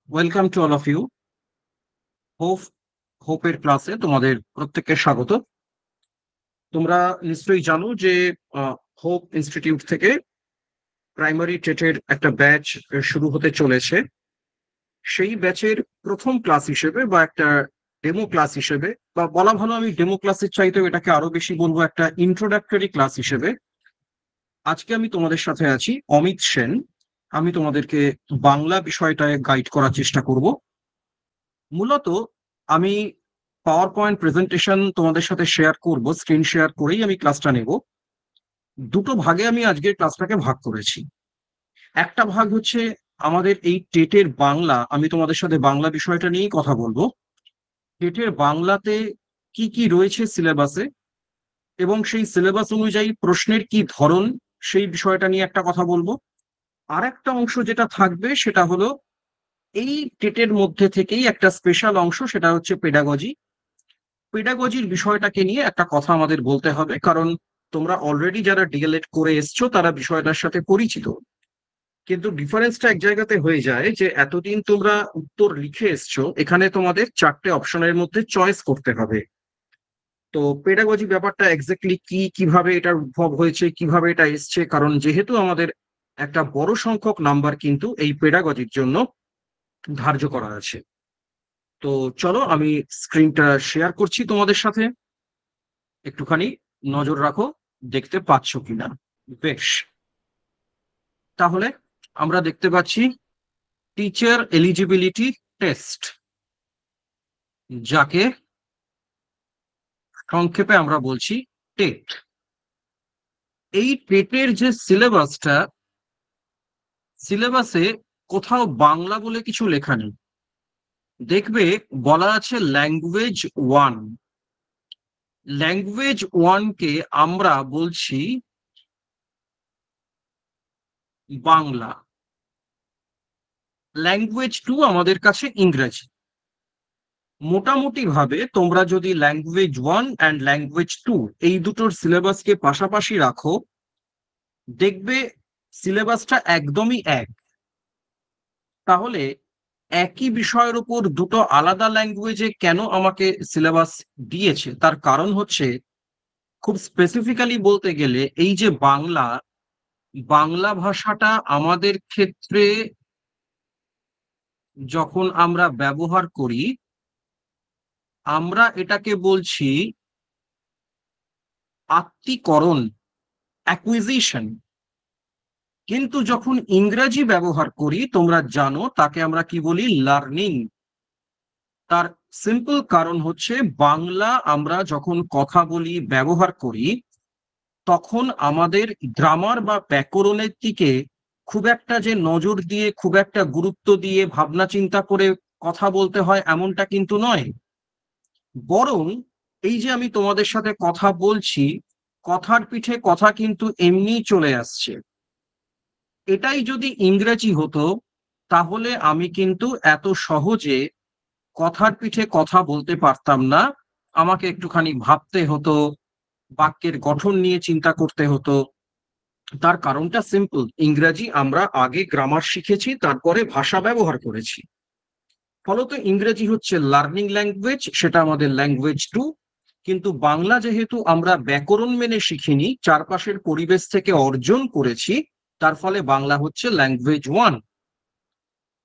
Welcome to all of you. Hope হোপের ক্লাসে তোমাদের প্রত্যেককে স্বাগত। তোমরা নিশ্চয়ই জানো যে হোপ ইনস্টিটিউট থেকে প্রাইমারি টেটের একটা ব্যাচ শুরু হতে চলেছে। সেই ব্যাচের প্রথম ক্লাস হিসেবে বা একটা ডেমো ক্লাস হিসেবে, বা বলা ভালো, আমি ডেমো ক্লাসের চাইতেও এটাকে আরো বেশি বলবো একটা ইন্ট্রোডাক্টরি ক্লাস হিসেবে, আজকে আমি তোমাদের সাথে আছি অমিত সেন। আমি তোমাদেরকে বাংলা বিষয়টায় গাইড করার চেষ্টা করব। মূলত আমি পাওয়ার পয়েন্ট প্রেজেন্টেশন তোমাদের সাথে শেয়ার করব, স্ক্রিন শেয়ার করেই আমি ক্লাসটা নেব। দুটো ভাগে আমি আজকের ক্লাসটাকে ভাগ করেছি। একটা ভাগ হচ্ছে আমাদের এই টেটের বাংলা, আমি তোমাদের সাথে বাংলা বিষয়টা নিয়েই কথা বলবো। টেটের বাংলাতে কি কি রয়েছে সিলেবাসে, এবং সেই সিলেবাস অনুযায়ী প্রশ্নের কি ধরন, সেই বিষয়টা নিয়ে একটা কথা বলবো। আর একটা অংশ যেটা থাকবে সেটা হলো এই টেটের মধ্যে থেকেই একটা স্পেশাল অংশ, সেটা হচ্ছে পেডাগজি। পেডাগজির বিষয়টাকে নিয়ে একটা কথা আমাদের বলতে হবে, কারণ তোমরা অলরেডি যারা ডিএলএড করে এসছো তারা বিষয়টার সাথে পরিচিত। কিন্তু ডিফারেন্সটা এক জায়গাতে হয়ে যায় যে এতদিন তোমরা উত্তর লিখে এসছো, এখানে তোমাদের চারটে অপশনের মধ্যে চয়েস করতে হবে। তো পেডাগজি ব্যাপারটা এক্স্যাক্টলি কি, কিভাবে এটার উদ্ভব হয়েছে, কিভাবে এটা এসছে, কারণ যেহেতু আমাদের একটা বড় সংখ্যক নাম্বার কিন্তু এই পেডাগজির জন্য ধার্য করা আছে। তো চলো আমি স্ক্রিনটা শেয়ার করছি তোমাদের সাথে, একটুখানি নজর রাখো দেখতে পাচ্ছ কিনা। বেশ, তাহলে আমরা দেখতে পাচ্ছি টিচার এলিজিবিলিটি টেস্ট, যাকে সংক্ষেপে আমরা বলছি টেট। এই টেটের যে সিলেবাসটা, সিলেবাসে কোথাও বাংলা বলে কিছু লেখা নেই। দেখবে বলা আছে ল্যাঙ্গুয়েজ ওয়ান। ল্যাঙ্গুয়েজ ওয়ানকে আমরা বলছি বাংলা। ল্যাঙ্গুয়েজ টু আমাদের কাছে ইংরেজি। মোটামুটি ভাবে তোমরা যদি language one and language two এই দুটোর সিলেবাসকে পাশাপাশি রাখো, দেখবে সিলেবাসটা একদমই এক। তাহলে একই বিষয়ের উপর দুটো আলাদা ল্যাঙ্গুয়েজে কেন আমাকে সিলেবাস দিয়েছে, তার কারণ হচ্ছে, খুব স্পেসিফিক্যালি বলতে গেলে, এই যে বাংলা, বাংলা ভাষাটা আমাদের ক্ষেত্রে যখন আমরা ব্যবহার করি, আমরা এটাকে বলছি আত্তীকরণ, অ্যাকুইজিশন। কিন্তু যখন ইংরেজি ব্যবহার করি, তোমরা জানো তাকে আমরা কি বলি, লার্নিং। তার সিম্পল কারণ হচ্ছে, বাংলা আমরা যখন কথা বলি, ব্যবহার করি, তখন আমাদের গ্রামার বা ব্যাকরণের দিকে খুব একটা যে নজর দিয়ে, খুব একটা গুরুত্ব দিয়ে ভাবনা চিন্তা করে কথা বলতে হয় এমনটা কিন্তু নয়। বরং এই যে আমি তোমাদের সাথে কথা বলছি, কথার পিঠে কথা কিন্তু এমনিই চলে আসছে। এটাই যদি ইংরেজি হতো, তাহলে আমি কিন্তু এত সহজে কথার পিঠে কথা বলতে পারতাম না। আমাকে একটুখানি ভাবতে হতো, বাক্যের গঠন নিয়ে চিন্তা করতে হতো। তার কারণটা সিম্পল, ইংরেজি আমরা আগে গ্রামার শিখেছি, তারপরে ভাষা ব্যবহার করেছি। ফলত ইংরেজি হচ্ছে লার্নিং ল্যাঙ্গুয়েজ, সেটা আমাদের ল্যাঙ্গুয়েজ টু। কিন্তু বাংলা যেহেতু আমরা ব্যাকরণ মেনে শিখিনি, চারপাশের পরিবেশ থেকে অর্জন করেছি, তার ফলে বাংলা হচ্ছে ল্যাঙ্গুয়েজ ওয়ান।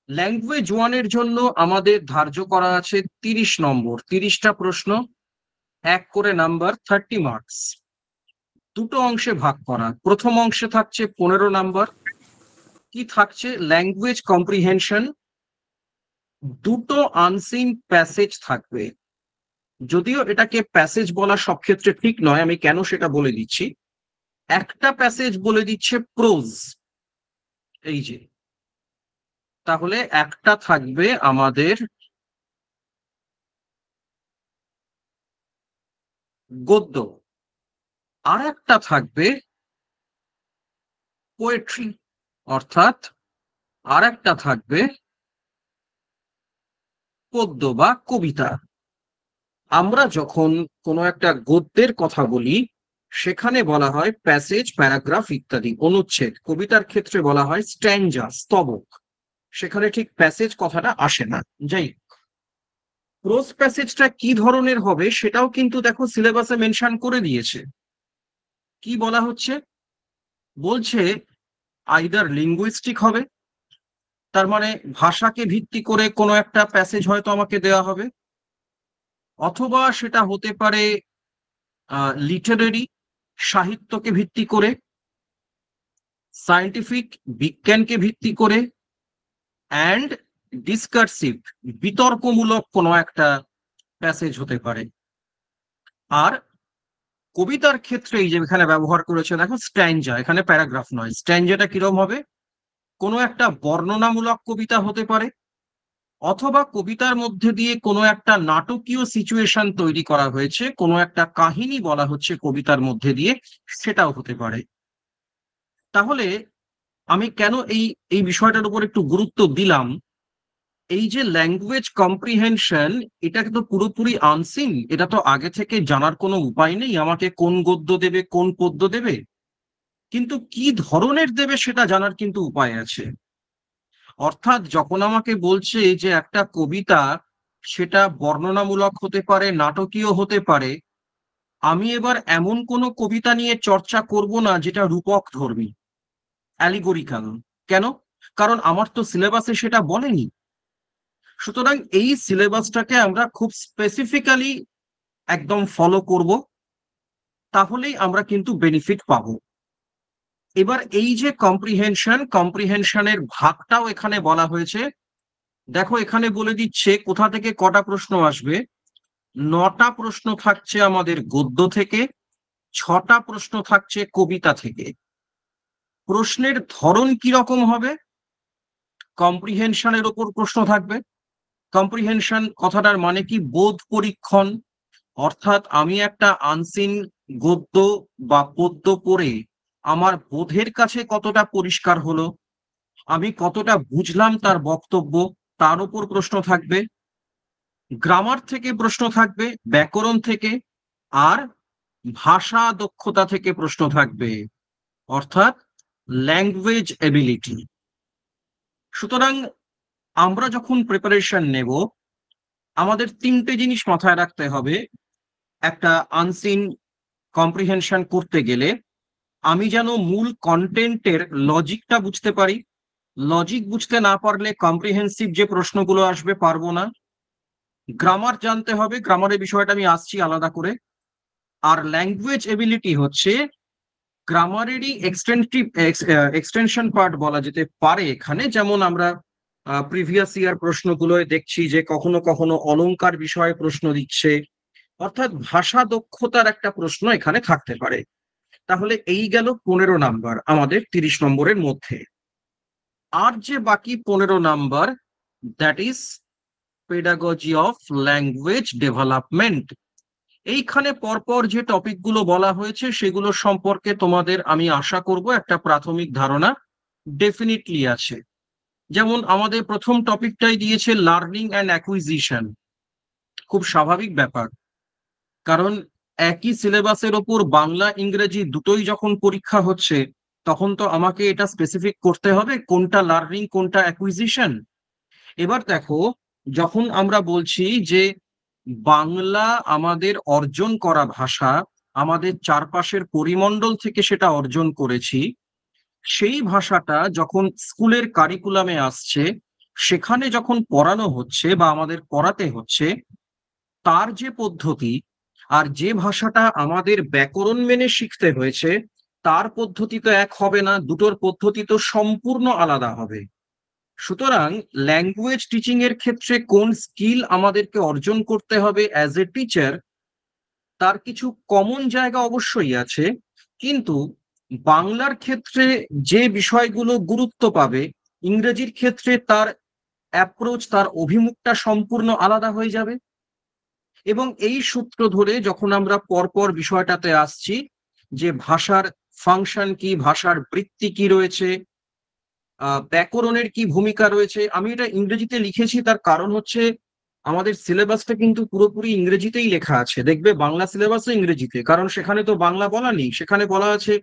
ল্যাঙ্গুয়েজ ওয়ানের জন্য আমাদের ধার্য করা আছে 30 নম্বর, 30টা প্রশ্ন, এক করে নাম্বার, 30 মার্কস। দুটো অংশে ভাগ করা। প্রথম অংশে থাকছে 15 নাম্বার। কি থাকছে, ল্যাঙ্গুয়েজ কম্প্রিহেনশন। দুটো আনসিন প্যাসেজ থাকবে। যদিও এটাকে প্যাসেজ বলা সব ক্ষেত্রে ঠিক নয়, আমি কেন সেটা বলে দিচ্ছি। একটা প্যাসেজ বলে দিচ্ছে প্রোজ, এই যে। তাহলে একটা থাকবে আমাদের গদ্য, আর একটা থাকবে পোয়েট্রি, অর্থাৎ আর একটা থাকবে পদ্য বা কবিতা। আমরা যখন কোনো একটা গদ্যের কথা বলি, সেখানে বলা হয় প্যাসেজ, প্যারাগ্রাফ ইত্যাদি, অনুচ্ছেদ। কবিতার ক্ষেত্রে বলা হয় স্ট্যাঞ্জা, স্তবক। সেখানে ঠিক প্যাসেজ কথাটা আসে না। যাই প্রোজ প্যাসেজটা কি ধরনের হবে সেটাও কিন্তু দেখো সিলেবাসে মেনশন করে দিয়েছে। কি বলা হচ্ছে, বলছে আইদার লিঙ্গুইস্টিক হবে, তার মানে ভাষাকে ভিত্তি করে কোনো একটা প্যাসেজ হয়তো আমাকে দেওয়া হবে, অথবা সেটা হতে পারে লিটারেরি, সাহিত্যকে ভিত্তি করে, সায়েন্টিফিক, বিজ্ঞানকে ভিত্তি করে, অ্যান্ড ডিসকার্সিভ, বিতর্কমূলক কোনো একটা প্যাসেজ হতে পারে। আর কবিতার ক্ষেত্রে এই যে এখানে ব্যবহার করেছে দেখো স্ট্যাঞ্জা, এখানে প্যারাগ্রাফ নয়, স্ট্যাঞ্জাটা কিরকম হবে, কোনো একটা বর্ণনামূলক কবিতা হতে পারে, অথবা কবিতার মধ্যে দিয়ে কোনো একটা নাটকীয় সিচুয়েশন তৈরি করা হয়েছে, কোনো একটা কাহিনী বলা হচ্ছে কবিতার মধ্যে দিয়ে, সেটাও হতে পারে। তাহলে আমি কেন এই এই বিষয়টার উপর একটু গুরুত্ব দিলাম, এই যে ল্যাঙ্গুয়েজ কম্প্রিহেনশন, এটা তো পুরোপুরি আনসিন, এটা তো আগে থেকে জানার কোনো উপায় নেই আমাকে কোন গদ্য দেবে কোন পদ্য দেবে, কিন্তু কি ধরনের দেবে সেটা জানার কিন্তু উপায় আছে। অর্থাৎ যখন আমাকে বলছে যে একটা কবিতা সেটা বর্ণনামূলক হতে পারে, নাটকীয় হতে পারে, আমি এবার এমন কোনো কবিতা নিয়ে চর্চা করব না যেটা রূপক ধর্মী, অ্যালিগোরিক্যাল। কেন? কারণ আমার তো সিলেবাসে সেটা বলেনি। সুতরাং এই সিলেবাসটাকে আমরা খুব স্পেসিফিক্যালি একদম ফলো করব, তাহলেই আমরা কিন্তু বেনিফিট পাবো। এবার এই যে কম্প্রিহেনশনের ভাগটাও এখানে বলা হয়েছে। দেখো এখানে বলে দিচ্ছে কোথা থেকে কটা প্রশ্ন আসবে। 9টা প্রশ্ন থাকছে আমাদের গদ্য থেকে, 6টা প্রশ্ন থাকছে কবিতা থেকে। প্রশ্নের ধরন কি রকম হবে, কম্প্রিহেনশনের ওপর প্রশ্ন থাকবে। কম্প্রিহেনশন কথাটার মানে কি, বোধ পরীক্ষণ। অর্থাৎ আমি একটা আনসিন গদ্য বা পদ্য পড়ে আমার বোধের কাছে কতটা পরিষ্কার হলো, আমি কতটা বুঝলাম তার বক্তব্য, তার উপর প্রশ্ন থাকবে। গ্রামার থেকে প্রশ্ন থাকবে, ব্যাকরণ থেকে, আর ভাষা দক্ষতা থেকে প্রশ্ন থাকবে, অর্থাৎ ল্যাঙ্গুয়েজ এবিলিটি। সুতরাং আমরা যখন প্রিপারেশন নেব, আমাদের 3টে জিনিস মাথায় রাখতে হবে। একটা আনসিন কম্প্রিহেনশন করতে গেলে আমি যেন মূল কন্টেন্টের লজিকটা বুঝতে পারি, লজিক বুঝতে না পারলে কম্প্রিহেন্সিভ যে প্রশ্নগুলো আসবে পারবো না। গ্রামার জানতে হবে, গ্রামারের বিষয়টা আমি আসছি আলাদা করে। আর ল্যাঙ্গুয়েজ এবিলিটি হচ্ছে গ্রামারেরই এক্সটেনশন পার্ট বলা যেতে পারে এখানে। যেমন আমরা প্রিভিয়াস ইয়ার প্রশ্নগুলোয় দেখছি যে কখনো কখনো অলংকার বিষয়ে প্রশ্ন দিচ্ছে, অর্থাৎ ভাষা দক্ষতার একটা প্রশ্ন এখানে থাকতে পারে। তাহলে এই গেল 15 নাম্বার আমাদের 30 নম্বরের মধ্যে। আর যে বাকি 15 number, that is pedagogy of language development. এইখানে পরপর যে টপিকগুলো বলা হয়েছে সেগুলো সম্পর্কে তোমাদের আমি আশা করব একটা প্রাথমিক ধারণা ডেফিনিটলি আছে। যেমন আমাদের প্রথম টপিকটাই দিয়েছে লার্নিং অ্যান্ড অ্যাকুইজিশন। খুব স্বাভাবিক ব্যাপার, কারণ একই সিলেবাসের ওপর বাংলা ইংরেজি দুটোই যখন পরীক্ষা হচ্ছে, তখন তো আমাকে এটা স্পেসিফিক করতে হবে কোনটা লার্নিং কোনটা অ্যাকুইজিশন। এবার দেখো, যখন আমরা বলছি যে বাংলা আমাদের অর্জন করা ভাষা, আমাদের চারপাশের পরিমণ্ডল থেকে সেটা অর্জন করেছি, সেই ভাষাটা যখন স্কুলের কারিকুলামে আসছে, সেখানে যখন পড়ানো হচ্ছে বা আমাদের পড়াতে হচ্ছে, তার যে পদ্ধতি আর যে ভাষাটা আমাদের ব্যাকরণ মেনে শিখতে হয়েছে তার পদ্ধতি তো এক হবে না, দুটোর পদ্ধতি তো সম্পূর্ণ আলাদা হবে। সুতরাং ল্যাঙ্গুয়েজ টিচিং এর ক্ষেত্রে কোন স্কিল আমাদেরকে অর্জন করতে হবে অ্যাজ এ টিচার, তার কিছু কমন জায়গা অবশ্যই আছে, কিন্তু বাংলার ক্ষেত্রে যে বিষয়গুলো গুরুত্ব পাবে, ইংরেজির ক্ষেত্রে তার অ্যাপ্রোচ, তার অভিমুখটা সম্পূর্ণ আলাদা হয়ে যাবে। এবং এই সূত্র ধরে যখন আমরা পরপর বিষয়টাতে আসছি যে ভাষার ফাংশন কি, ভাষার বৃত্তি কি রয়েছে, ব্যাকরণের কি ভূমিকা রয়েছে, আমি এটা ইংরেজিতে লিখেছি তার কারণ হচ্ছে আমাদের সিলেবাসটা কিন্তু পুরোপুরি ইংরেজিতেই লেখা আছে। দেখবে বাংলা সিলেবাসও ইংরেজিতে, কারণ সেখানে তো বাংলা বলা নেই, সেখানে বলা আছে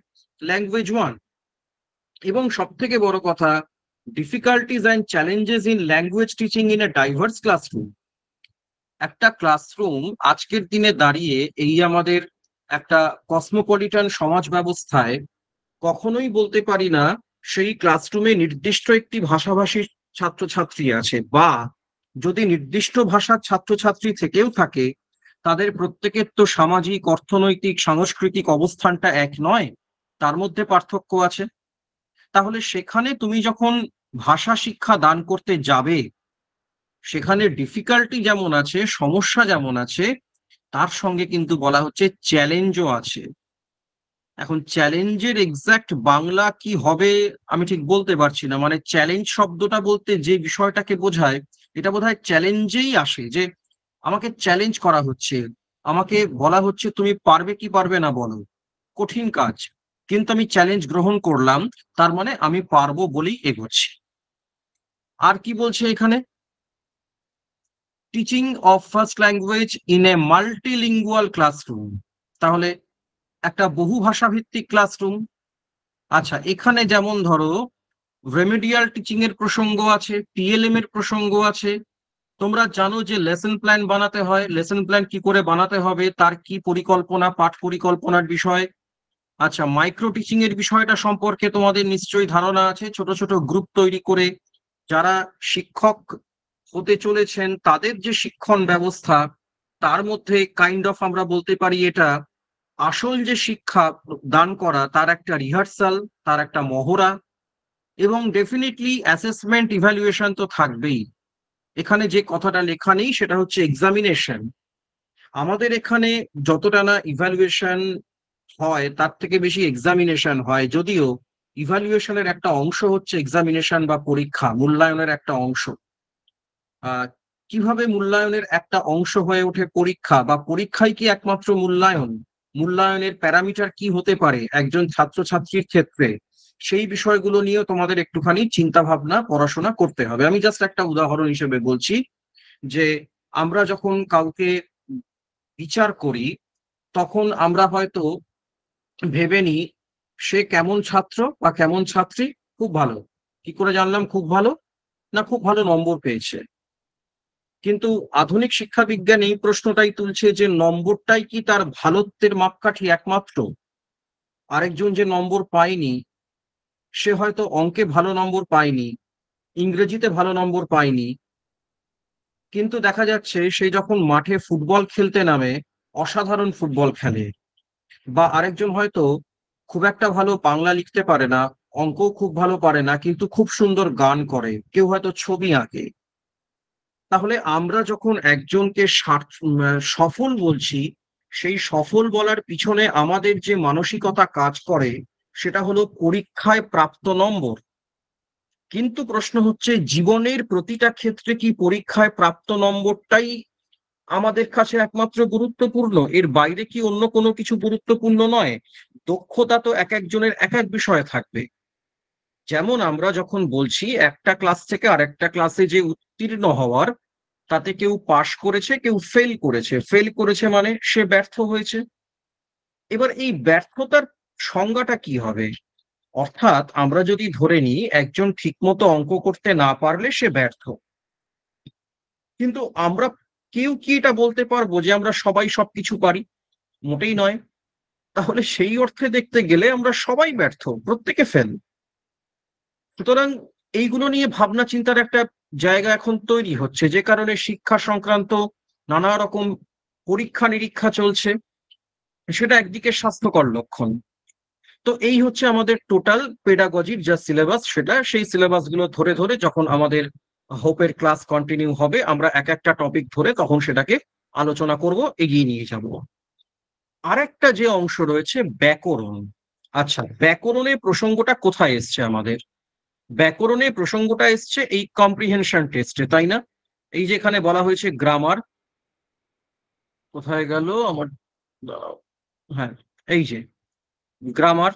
ল্যাঙ্গুয়েজ ওয়ান। এবং সব থেকে বড় কথা, difficulties and challenges in language teaching in a diverse classroom. একটা ক্লাসরুম আজকের দিনে দাঁড়িয়ে এই আমাদের একটা কসমোপলিটন সমাজ ব্যবস্থায় কখনোই বলতে পারি না সেই ক্লাসরুমে নির্দিষ্ট একটি ভাষাভাষীর ছাত্রছাত্রী আছে, বা যদি নির্দিষ্ট ভাষার ছাত্রছাত্রী থেকেও থাকে তাদের প্রত্যেকের তো সামাজিক, অর্থনৈতিক, সাংস্কৃতিক অবস্থানটা এক নয়, তার মধ্যে পার্থক্য আছে। তাহলে সেখানে তুমি যখন ভাষা শিক্ষা দান করতে যাবে, সেখানে ডিফিকাল্টি যেমন আছে, সমস্যা যেমন আছে, তার সঙ্গে কিন্তু বলা হচ্ছে চ্যালেঞ্জও আছে। এখন চ্যালেঞ্জের এক্সাক্ট বাংলা কি হবে আমি ঠিক বলতে পারছি না। মানে চ্যালেঞ্জ শব্দটা বলতে যে বিষয়টাকে বোঝায়, এটা বোধহয় চ্যালেঞ্জেই আসে, যে আমাকে চ্যালেঞ্জ করা হচ্ছে, আমাকে বলা হচ্ছে তুমি পারবে কি পারবে না বলো, কঠিন কাজ, কিন্তু আমি চ্যালেঞ্জ গ্রহণ করলাম, তার মানে আমি পারবো বলেই এগোচ্ছি। আর কি বলছে এখানে, teaching of first language in a multilingual classroom. তাহলে একটা বহু ভাষা ভিত্তিক ক্লাসরুম। আচ্ছা, এখানে যেমন ধরো রেমেডিয়াল টিচিং এর প্রসঙ্গ আছে, টিএলএম এর প্রসঙ্গ আছে। তোমরা জানো যে লেসন প্ল্যান বানাতে হয়, লেসন প্ল্যান কি করে বানাতে হবে, তার কি পরিকল্পনা, পাঠ পরিকল্পনার বিষয়। আচ্ছা, মাইক্রো টিচিং এর বিষয়টা সম্পর্কে তোমাদের নিশ্চয়ই ধারণা আছে। ছোট ছোট গ্রুপ তৈরি করে যারা শিক্ষক হতে চলেছেন তাদের যে শিক্ষণ ব্যবস্থা, তার মধ্যে কাইন্ড অফ আমরা বলতে পারি এটা আসল যে শিক্ষা দান করা তার একটা রিহার্সাল, তার একটা মহড়া, এবং ডেফিনেটলি অ্যাসেসমেন্ট ইভ্যালুয়েশন তো থাকবেই। এখানে যে কথাটা লেখা নেই সেটা হচ্ছে এক্সামিনেশন। আমাদের এখানে যতটা না ইভ্যালুয়েশন হয় তার থেকে বেশি এক্সামিনেশন হয়, যদিও ইভ্যালুয়েশনের একটা অংশ হচ্ছে এক্সামিনেশন বা পরীক্ষা, মূল্যায়নের একটা অংশ। আহ কিভাবে মূল্যায়নের একটা অংশ হয়ে ওঠে পরীক্ষা, বা পরীক্ষাই কি একমাত্র মূল্যায়ন, মূল্যায়নের প্যারামিটার কি হতে পারে একজন ছাত্রছাত্রীর ক্ষেত্রে, সেই বিষয়গুলো নিয়েও তোমাদের একটুখানি চিন্তা ভাবনা পড়াশোনা করতে হবে। আমি জাস্ট একটা উদাহরণ হিসেবে বলছি যে আমরা যখন কাউকে বিচার করি তখন আমরা হয়তো ভেবে নিই সে কেমন ছাত্র বা কেমন ছাত্রী, খুব ভালো। কি করে জানলাম খুব ভালো? না, খুব ভালো নম্বর পেয়েছে। কিন্তু আধুনিক শিক্ষা বিজ্ঞান এই প্রশ্নটাই তুলছে যে নম্বরটাই কি তার ভালোত্বের মাপকাঠি একমাত্র? আরেকজন যে নম্বর পায়নি, সে হয়তো অঙ্কে ভালো নম্বর পায়নি, ইংরেজিতে ভালো নম্বর পায়নি, কিন্তু দেখা যাচ্ছে সে যখন মাঠে ফুটবল খেলতে নামে অসাধারণ ফুটবল খেলে। বা আরেকজন হয়তো খুব একটা ভালো বাংলা লিখতে পারে না, অঙ্কও খুব ভালো পারে না, কিন্তু খুব সুন্দর গান করে, কেউ হয়তো ছবি আঁকে। তাহলে আমরা যখন একজনকে সফল বলছি, সেই সফল বলার পিছনে আমাদের যে মানসিকতা কাজ করে সেটা হলো পরীক্ষায় প্রাপ্ত নম্বর। কিন্তু প্রশ্ন হচ্ছে জীবনের প্রতিটা ক্ষেত্রে কি পরীক্ষায় প্রাপ্ত নম্বরটাই আমাদের কাছে একমাত্র গুরুত্বপূর্ণ? এর বাইরে কি অন্য কোনো কিছু গুরুত্বপূর্ণ নয়? দক্ষতা তো এক একজনের এক এক বিষয়ে থাকবে। যেমন আমরা যখন বলছি একটা ক্লাস থেকে আরেকটা ক্লাসে যে উত্তীর্ণ হওয়ার, তাতে কেউ পাশ করেছে, কেউ ফেল করেছে। ফেল করেছে মানে সে ব্যর্থ হয়েছে। এবার এই ব্যর্থতার সংজ্ঞাটা কি হবে? অর্থাৎ আমরা যদি ধরে নিই একজন ঠিকমতো অঙ্ক করতে না পারলে সে ব্যর্থ, কিন্তু আমরা কেউ কি এটা বলতে পারবো যে আমরা সবাই সবকিছু পারি? মোটেই নয়। তাহলে সেই অর্থে দেখতে গেলে আমরা সবাই ব্যর্থ, প্রত্যেকে ফেল। সুতরাং এইগুলো নিয়ে ভাবনা চিন্তার একটা জায়গা এখন তৈরি হচ্ছে, যে কারণে শিক্ষা সংক্রান্ত নানা রকম পরীক্ষা নিরীক্ষা চলছে। সেটা একদিকে স্বাস্থ্যকর লক্ষণ। তো এই হচ্ছে আমাদের টোটাল পেডাগজির যা সিলেবাস, সেটা সেই সিলেবাস গুলো ধরে ধরে যখন আমাদের হোপের ক্লাস কন্টিনিউ হবে আমরা এক একটা টপিক ধরে তখন সেটাকে আলোচনা করব, এগিয়ে নিয়ে যাব। আরেকটা যে অংশ রয়েছে ব্যাকরণ। আচ্ছা, ব্যাকরণের প্রসঙ্গটা কোথায় এসছে আমাদের? ব্যাকরণের প্রসঙ্গটা এসছে এই কম্প্রিহেনশন টেস্টে, তাই না? এই যে এখানে বলা হয়েছে গ্রামার, কোথায় গেল আমার, দাঁড়াও। হ্যাঁ, এই যে গ্রামার,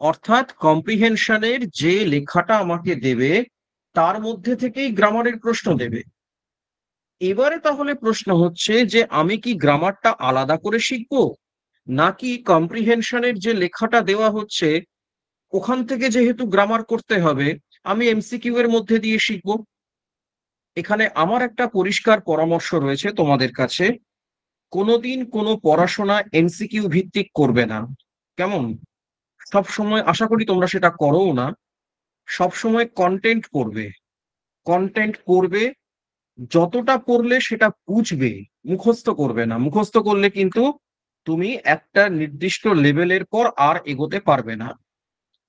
অর্থাৎ কম্প্রিহেনশনের যে লেখাটা আমাকে দেবে তার মধ্যে থেকেই গ্রামারের প্রশ্ন দেবে। এবারে তাহলে প্রশ্ন হচ্ছে যে আমি কি গ্রামারটা আলাদা করে শিখবো, নাকি কম্প্রিহেনশনের যে লেখাটা দেওয়া হচ্ছে ওখান থেকে যেহেতু গ্রামার করতে হবে, আমি এমসিকিউ এর মধ্যে দিয়ে শিখবো। এখানে আমার একটা পরিষ্কার পরামর্শ রয়েছে তোমাদের কাছে, কোনোদিন কোনো পড়াশোনা এমসিকিউ ভিত্তিক করবে না। কেমন? সব সময় আশা করি তোমরা সেটা করোও না। সব সময় কন্টেন্ট পড়বে। কন্টেন্ট পড়বে, যতটা পড়লে সেটা বুঝবে, মুখস্থ করবে না। মুখস্থ করলে কিন্তু তুমি একটা নির্দিষ্ট লেভেলের পর আর এগোতে পারবে না।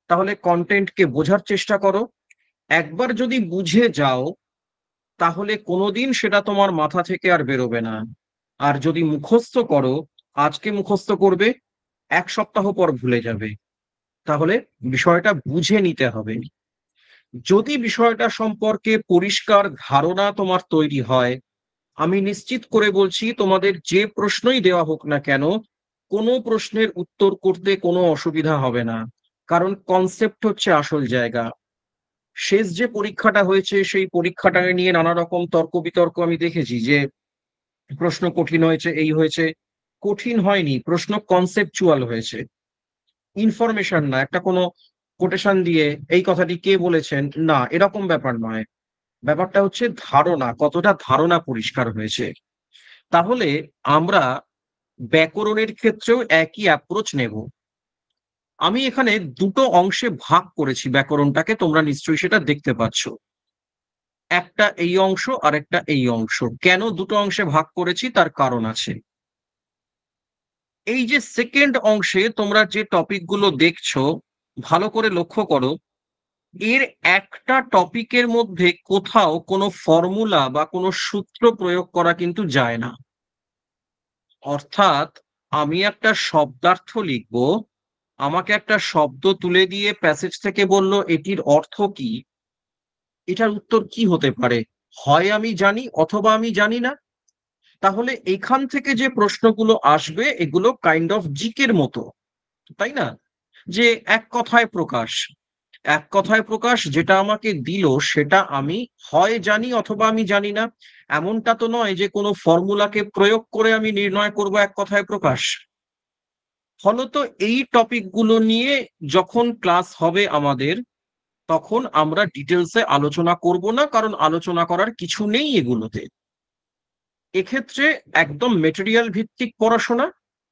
তাহলে কন্টেন্টকে বোঝার চেষ্টা করো। একবার যদি বুঝে যাও তাহলে কোনোদিন সেটা তোমার মাথা থেকে আর বেরোবে না। আর যদি মুখস্থ করো, আজকে মুখস্থ করবে, 1 সপ্তাহ পর ভুলে যাবে। তাহলে বিষয়টা বুঝে নিতে হবে। যদি বিষয়টা সম্পর্কে পরিষ্কার ধারণা তোমার তৈরি হয়, আমি নিশ্চিত করে বলছি তোমাদের যে প্রশ্নই দেওয়া হোক না কেন, কোনো প্রশ্নের উত্তর করতে কোনো অসুবিধা হবে না। কারণ কনসেপ্ট হচ্ছে আসল জায়গা। শেষ যে পরীক্ষাটা হয়েছে সেই পরীক্ষাটা নিয়ে নানা রকম তর্ক বিতর্ক আমি দেখেছি, যে প্রশ্ন কঠিন হয়েছে, এই হয়েছে। কঠিন হয়নি, প্রশ্ন কনসেপচুয়াল হয়েছে, ইনফরমেশন না একটা কোনো কোটেশন দিয়ে এই কথাটি কে বলেছেন, না এরকম ব্যাপার নয়। ব্যাপারটা হচ্ছে ধারণা, কতটা ধারণা পরিষ্কার হয়েছে। তাহলে আমরা ব্যাকরণের ক্ষেত্রেও একই অ্যাপ্রোচ নেব। আমি এখানে দুটো অংশে ভাগ করেছি ব্যাকরণটাকে, তোমরা নিশ্চয়ই সেটা দেখতে পাচ্ছ। একটা এই অংশ আর একটা এই অংশ। কেন দুটো অংশে ভাগ করেছি তার কারণ আছে। এই যে সেকেন্ড অংশে তোমরা যে টপিকগুলো দেখছো, ভালো করে লক্ষ্য করো, এর একটা টপিকের মধ্যে কোথাও কোনো ফর্মুলা বা কোনো সূত্র প্রয়োগ করা কিন্তু যায় না। অর্থাৎ আমি একটা শব্দার্থ লিখব, আমাকে একটা শব্দ তুলে দিয়ে প্যাসেজ থেকে বলল এটির অর্থ কি, এটার উত্তর কি হতে পারে? হয় আমি জানি অথবা আমি জানি না। তাহলে এখান থেকে যে প্রশ্নগুলো আসবে এগুলো কাইন্ড অফ জিকের মতো, তাই না? যে এক কথায় প্রকাশ, এক কথায় প্রকাশ যেটা আমাকে দিল সেটা আমি হয় জানি অথবা আমি জানি না। এমনটা তো নয় যে কোনো ফর্মুলাকে প্রয়োগ করে আমি নির্ণয় করব এক কথায় প্রকাশ। ফলত এই টপিকগুলো নিয়ে যখন ক্লাস হবে আমাদের, তখন আমরা ডিটেলসে আলোচনা করব না, কারণ আলোচনা করার কিছু নেই এগুলোতে। এক্ষেত্রে একদম মেটেরিয়াল ভিত্তিক পড়াশোনা,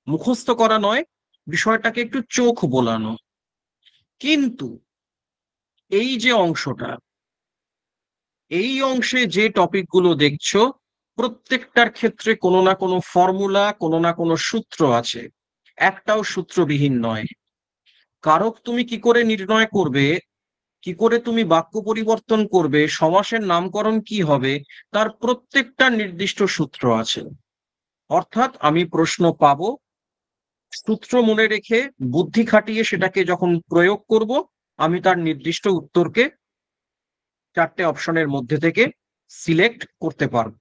মুখস্থ করা নয়, বিষয়টাকে একটু চোখ বোলানো। কিন্তু এই যে অংশটা, এই অংশে যে টপিকগুলো দেখছো, প্রত্যেকটার ক্ষেত্রে কোনো না কোনো ফর্মুলা, কোনো না কোনো সূত্র আছে। একটাও সূত্রবিহীন নয়। কারক তুমি কি করে নির্ণয় করবে, কি করে তুমি বাক্য পরিবর্তন করবে, সমাসের নামকরণ কি হবে, তার প্রত্যেকটা নির্দিষ্ট সূত্র আছে। অর্থাৎ আমি প্রশ্ন পাবো, সূত্র মনে রেখে বুদ্ধি খাটিয়ে সেটাকে যখন প্রয়োগ করব, আমি তার নির্দিষ্ট উত্তরকে 4টে অপশনের মধ্যে থেকে সিলেক্ট করতে পারবো।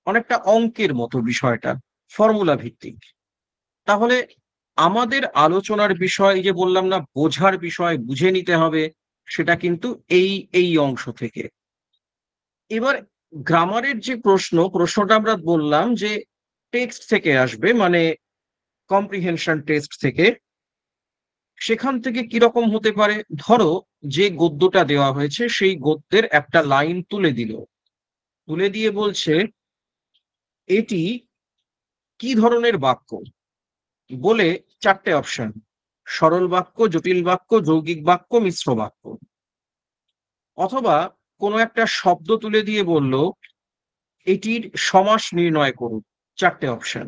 অনেকটা অঙ্কের মতো বিষয়টা, ফর্মুলা ভিত্তিক। তাহলে আমাদের আলোচনার বিষয়, এই যে বললাম না বোঝার বিষয়, বুঝে নিতে হবে, সেটা কিন্তু এই অংশ থেকে। এবার গ্রামারের যে প্রশ্নটা আমরা বললাম যে টেক্সট থেকে আসবে, মানে কম্প্রিহেনশন টেস্ট থেকে। সেখান থেকে কিরকম হতে পারে, ধরো যে গদ্যটা দেওয়া হয়েছে সেই গদ্যের একটা লাইন তুলে দিল, তুলে দিয়ে বলছে এটি কি ধরনের বাক্য, বলে 4টে অপশন: সরল বাক্য, জটিল বাক্য, যৌগিক বাক্য, মিশ্র বাক্য। অথবা কোনো একটা শব্দ তুলে দিয়ে বলল এটির সমাস নির্ণয় করুন, 4টে অপশন।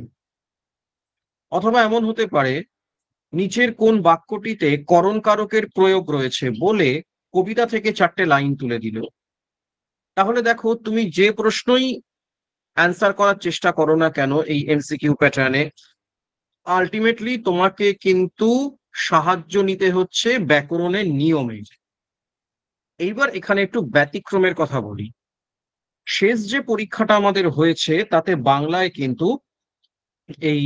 অথবা এমন হতে পারে নিচের কোন বাক্যটিতে করণ কারকের প্রয়োগ রয়েছে, বলে কবিতা থেকে 4টে লাইন তুলে দিল। তাহলে দেখো, তুমি যে প্রশ্নই অ্যান্সার করার চেষ্টা করো না কেন এই এমসিকিউ প্যাটার্নে, আলটিমেটলি তোমাকে কিন্তু সাহায্য নিতে হচ্ছে ব্যাকরণের নিয়মে। এইবার এখানে একটু ব্যতিক্রমের কথা বলি। শেষ যে পরীক্ষাটা আমাদের হয়েছে তাতে বাংলায় কিন্তু এই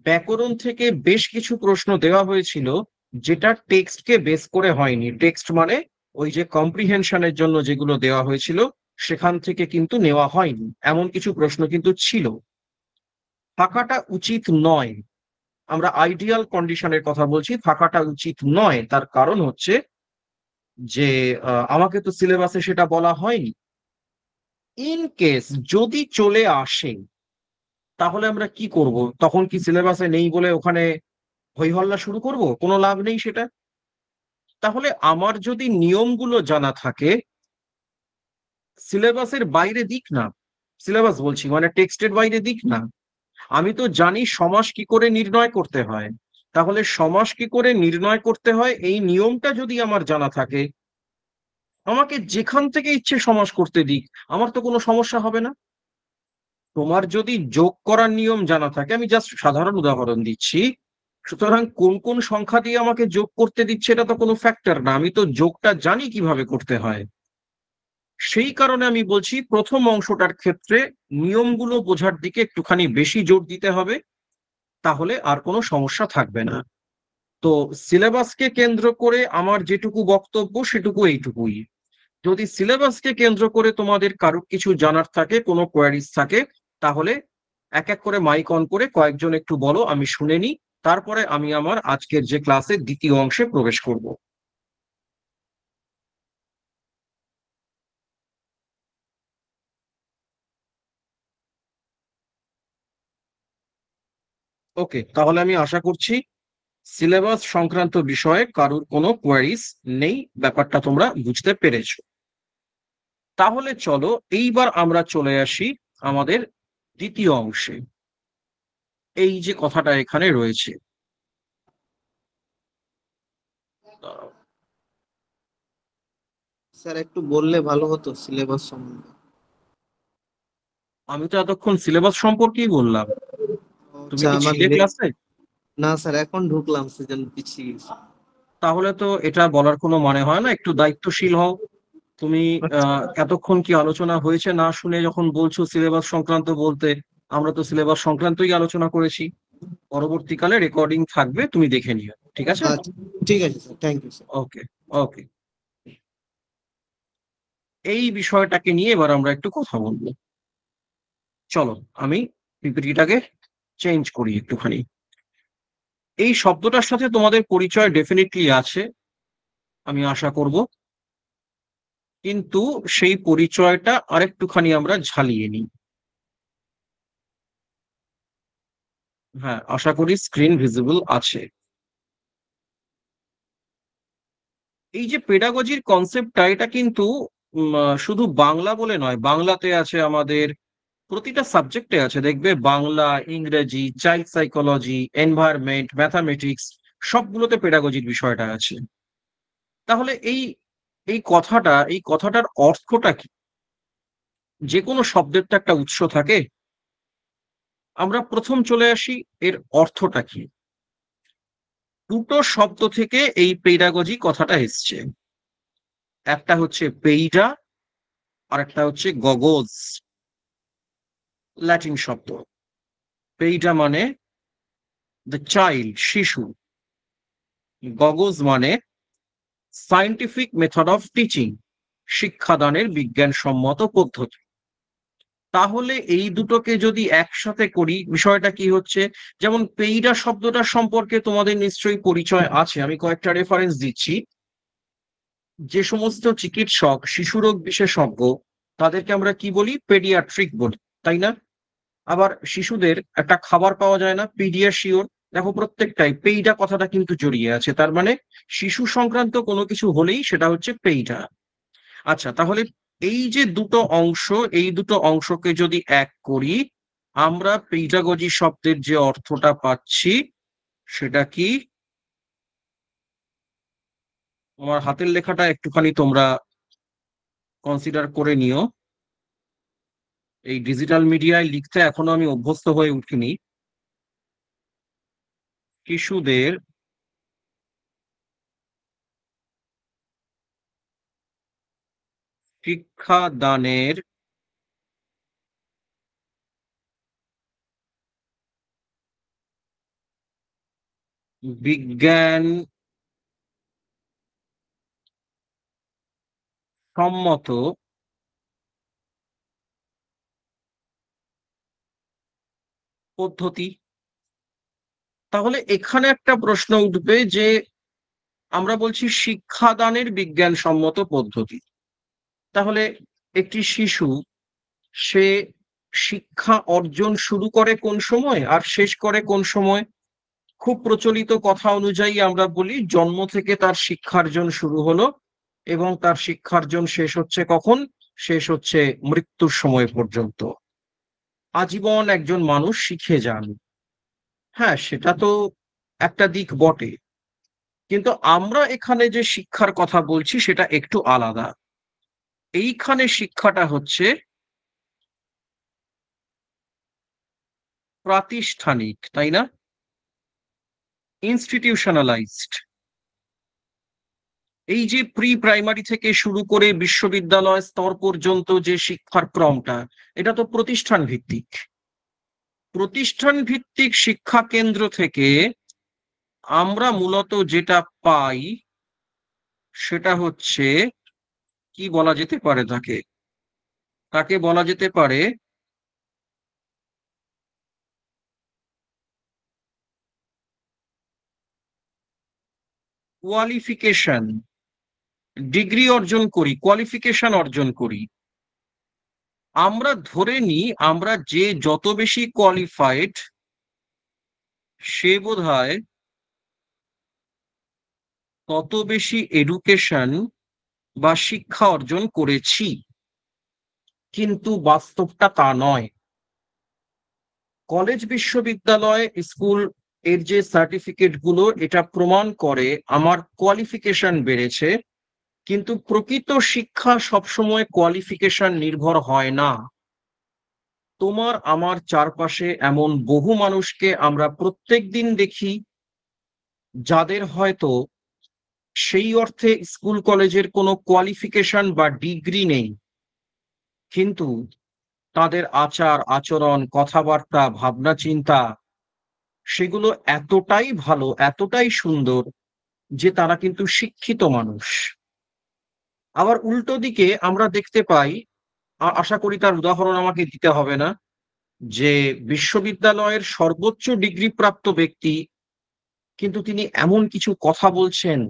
ব্যাকরণ থেকে বেশ কিছু প্রশ্ন দেওয়া হয়েছিল, যেটা টেক্সটকে বেস করে হয়নি। টেক্সট মানে ওই যে কম্প্রিহেনশনের জন্য যেগুলো দেওয়া হয়েছিল সেখান থেকে কিন্তু নেওয়া হয়নি, এমন কিছু প্রশ্ন কিন্তু ছিল। থাকাটা উচিত নয়, আমরা আইডিয়াল কন্ডিশনের কথা বলছি, থাকাটা উচিত নয়। তার কারণ হচ্ছে যে আমাকে তো সিলেবাসে সেটা বলা হয়নি। ইন কেস যদি চলে আসে, তাহলে আমরা কি করব? তখন কি সিলেবাসে নেই বলে ওখানে হই হল্লা শুরু করব? কোনো লাভ নেই সেটা। তাহলে আমার যদি নিয়মগুলো জানা থাকে, সিলেবাসের বাইরে দিক না, সিলেবাস বলছি মানে টেক্সটের বাইরে দিক না, আমি তো জানি সমাস কি করে নির্ণয় করতে হয়। তাহলে সমাস কি করে নির্ণয় করতে হয় এই নিয়মটা যদি আমার জানা থাকে, আমাকে যেখান থেকে ইচ্ছে সমাস করতে দিক, আমার তো কোনো সমস্যা হবে না। তোমার যদি যোগ করার নিয়ম জানা থাকে, আমি জাস্ট সাধারণ উদাহরণ দিচ্ছি, সুতরাং কোন কোন সংখ্যা দিয়ে আমাকে যোগ করতে দিচ্ছে এটা তো কোনো ফ্যাক্টর না, আমি তো যোগটা জানি কিভাবে করতে হয়। সেই কারণে আমি বলছি প্রথম অংশটার ক্ষেত্রে নিয়মগুলো বোঝার দিকে একটুখানি বেশি জোর দিতে হবে, তাহলে আর কোনো সমস্যা থাকবে না। তো সিলেবাসকে কেন্দ্র করে আমার যেটুকু বক্তব্য সেটুকু এইটুকুই। যদি সিলেবাসকে কেন্দ্র করে তোমাদের কারোর কিছু জানার থাকে, কোনো কোয়ারিজ থাকে, তাহলে এক এক করে মাইক অন করে কয়েকজন একটু বলো, আমি শুনে নিই। তারপরে আমি আমার আজকের যে ক্লাসের দ্বিতীয় অংশে প্রবেশ করব। ওকে, তাহলে আমি আশা করছি সিলেবাস সংক্রান্ত বিষয়ে কারোর কোনো কোয়ারিজ নেই, ব্যাপারটা তোমরা বুঝতে পেরেছো। তাহলে চলো এইবার আমরা চলে আসি আমাদের দ্বিতীয় অংশে। এই যে কথাটা এখানে রয়েছে, স্যার একটু বললে ভালো হতো সিলেবাস সম্বন্ধে। আমি তো এতক্ষণ সিলেবাস সম্পর্কেই বললাম। তুমি আচ্ছা কি আমার ছিলে ক্লাসে? না স্যার, এখন ঢুকলাম, সেজন পিছিয়ে গেছি। তাহলে তো এটা বলার কোনো মানে হয় না, একটু দায়িত্বশীল হও। তুমি আচ্ছা এতক্ষণ কি আলোচনা হয়েছে না শুনে যখন বলছো সিলেবাস সংক্রান্ত বলতে, আমরা তো সিলেবাস সংক্রান্তই আলোচনা করেছি। পরবর্তীকালে রেকর্ডিং থাকবে, তুমি দেখে নিও, ঠিক আছে? আচ্ছা, ঠিক আছে স্যার, থ্যাংক ইউ স্যার। ওকে, ওকে। এই বিষয়টাকে নিয়ে এবার আমরা একটু কথা বলবো। চলো, আমি পিপিটিটাকে চেঞ্জ করি একটুখানি। এই শব্দটার সাথে তোমাদের পরিচয় ডেফিনেটলি আছে, আমি আশা করব। কিন্তু সেই পরিচয়টা আরেকটুখানি আমরা ঝালিয়ে নিই। হ্যাঁ, আশা করি স্ক্রিন ভিজিবল আছে। এই যে পেডাগজির কনসেপ্টটা, এটা কিন্তু শুধু বাংলা বলে নয়, বাংলাতে আছে, আমাদের প্রতিটা সাবজেক্টে আছে দেখবে, বাংলা, ইংরেজি, চাইল্ড সাইকোলজি, এনভায়রনমেন্ট, ম্যাথামেটিক্স, সবগুলোতে পেডাগজির বিষয়টা আছে। তাহলে এই এই কথাটা, এই কথাটার অর্থটা কি? যে কোনো শব্দের তো একটা উৎস থাকে। আমরা প্রথম চলে আসি, এর অর্থটা কি। দুটো শব্দ থেকে এই পেডাগজি কথাটা এসছে। একটা হচ্ছে পেইডা, আর একটা হচ্ছে গগোজ, ল্যাটিন শব্দ। পেইডা মানে দ্য চাইল্ড, শিশু। গগোজ মানে সায়েন্টিফিক মেথড অফ টিচিং, শিক্ষাদানের বিজ্ঞানসম্মত পদ্ধতি। তাহলে এই দুটোকে যদি একসাথে করি, বিষয়টা কি হচ্ছে? যেমন পেইডা শব্দটা সম্পর্কে তোমাদের নিশ্চয়ই পরিচয় আছে, আমি কয়েকটা রেফারেন্স দিচ্ছি। যে সমস্ত চিকিৎসক শিশুরোগ বিশেষজ্ঞ, তাদেরকে আমরা কি বলি? পেডিয়াট্রিক বলি, তাই না? আবার শিশুদের একটা খাবার পাওয়া যায় না, পিডিয়াশিওর, দেখো প্রত্যেকটাই পেইডা কথাটা কিন্তু জড়িয়ে আছে, তার মানে শিশু সংক্রান্ত কোনো কিছু হলেই সেটা হচ্ছে পেইডা। আচ্ছা, তাহলে এই যে দুটো অংশ, এই দুটো অংশকে যদি এক করি, আমরা পেইডাগজি শব্দের যে অর্থটা পাচ্ছি সেটা কি? আমার হাতের লেখাটা একটুখানি তোমরা কনসিডার করে নিও। এই ডিজিটাল মিডিয়ায় লিখতে এখনো আমি অভ্যস্ত হয়ে উঠিনি। শিশুদের শিক্ষাদানের বিজ্ঞান সম্মত পদ্ধতি। তাহলে এখানে একটা প্রশ্ন উঠবে যে আমরা বলছি শিক্ষাদানের বিজ্ঞানসম্মত পদ্ধতি। তাহলে একটি শিশু, সে শিক্ষা অর্জন শুরু করে কোন সময় আর শেষ করে কোন সময়? খুব প্রচলিত কথা অনুযায়ী আমরা বলি জন্ম থেকে তার শিক্ষার্জন শুরু হলো এবং তার শিক্ষার্জন শেষ হচ্ছে কখন? শেষ হচ্ছে মৃত্যুর সময় পর্যন্ত। আজীবন একজন মানুষ শিখে যান। হ্যাঁ, সেটা তো একটা দিক বটে, কিন্তু আমরা এখানে যে শিক্ষার কথা বলছি সেটা একটু আলাদা। এইখানে শিক্ষাটা হচ্ছে প্রাতিষ্ঠানিক, তাই না? ইনস্টিটিউশনালাইজড। এই যে প্রি প্রাইমারি থেকে শুরু করে বিশ্ববিদ্যালয় স্তর পর্যন্ত যে শিক্ষার ক্রমটা, এটা তো প্রতিষ্ঠান ভিত্তিক। প্রতিষ্ঠান ভিত্তিক শিক্ষা কেন্দ্র থেকে আমরা মূলত যেটা পাই সেটা হচ্ছে, কি বলা যেতে পারে তাকে? তাকে বলা যেতে পারে কোয়ালিফিকেশন। ডিগ্রি অর্জন করি, কোয়ালিফিকেশন অর্জন করি। আমরা ধরে নিই আমরা যে যত বেশি কোয়ালিফাইড, সে বোধহয় তত বেশি এডুকেশন বা শিক্ষা অর্জন করেছি, কিন্তু বাস্তবটা তা নয়। কলেজ, বিশ্ববিদ্যালয়, স্কুল এর যে সার্টিফিকেট গুলো, এটা প্রমাণ করে আমার কোয়ালিফিকেশন বেড়েছে, কিন্তু প্রকৃত শিক্ষা সবসময় কোয়ালিফিকেশন নির্ভর হয় না। তোমার আমার চারপাশে এমন বহু মানুষকে আমরা প্রত্যেকদিন দেখি যাদের হয়তো সেই অর্থে স্কুল কলেজের কোনো কোয়ালিফিকেশন বা ডিগ্রি নেই, কিন্তু তাদের আচার আচরণ, কথাবার্তা, ভাবনা চিন্তা, সেগুলো এতটাই ভালো, এতটাই সুন্দর যে তারা কিন্তু শিক্ষিত মানুষ। আবার উল্টো দিকে আমরা দেখতে পাই, আশা করি তার উদাহরণ আমাকে দিতে হবে না, যে বিশ্ববিদ্যালয়ের সর্বোচ্চ ডিগ্রি প্রাপ্ত ব্যক্তি, কিন্তু তিনি এমন কিছু কথা বলছেন,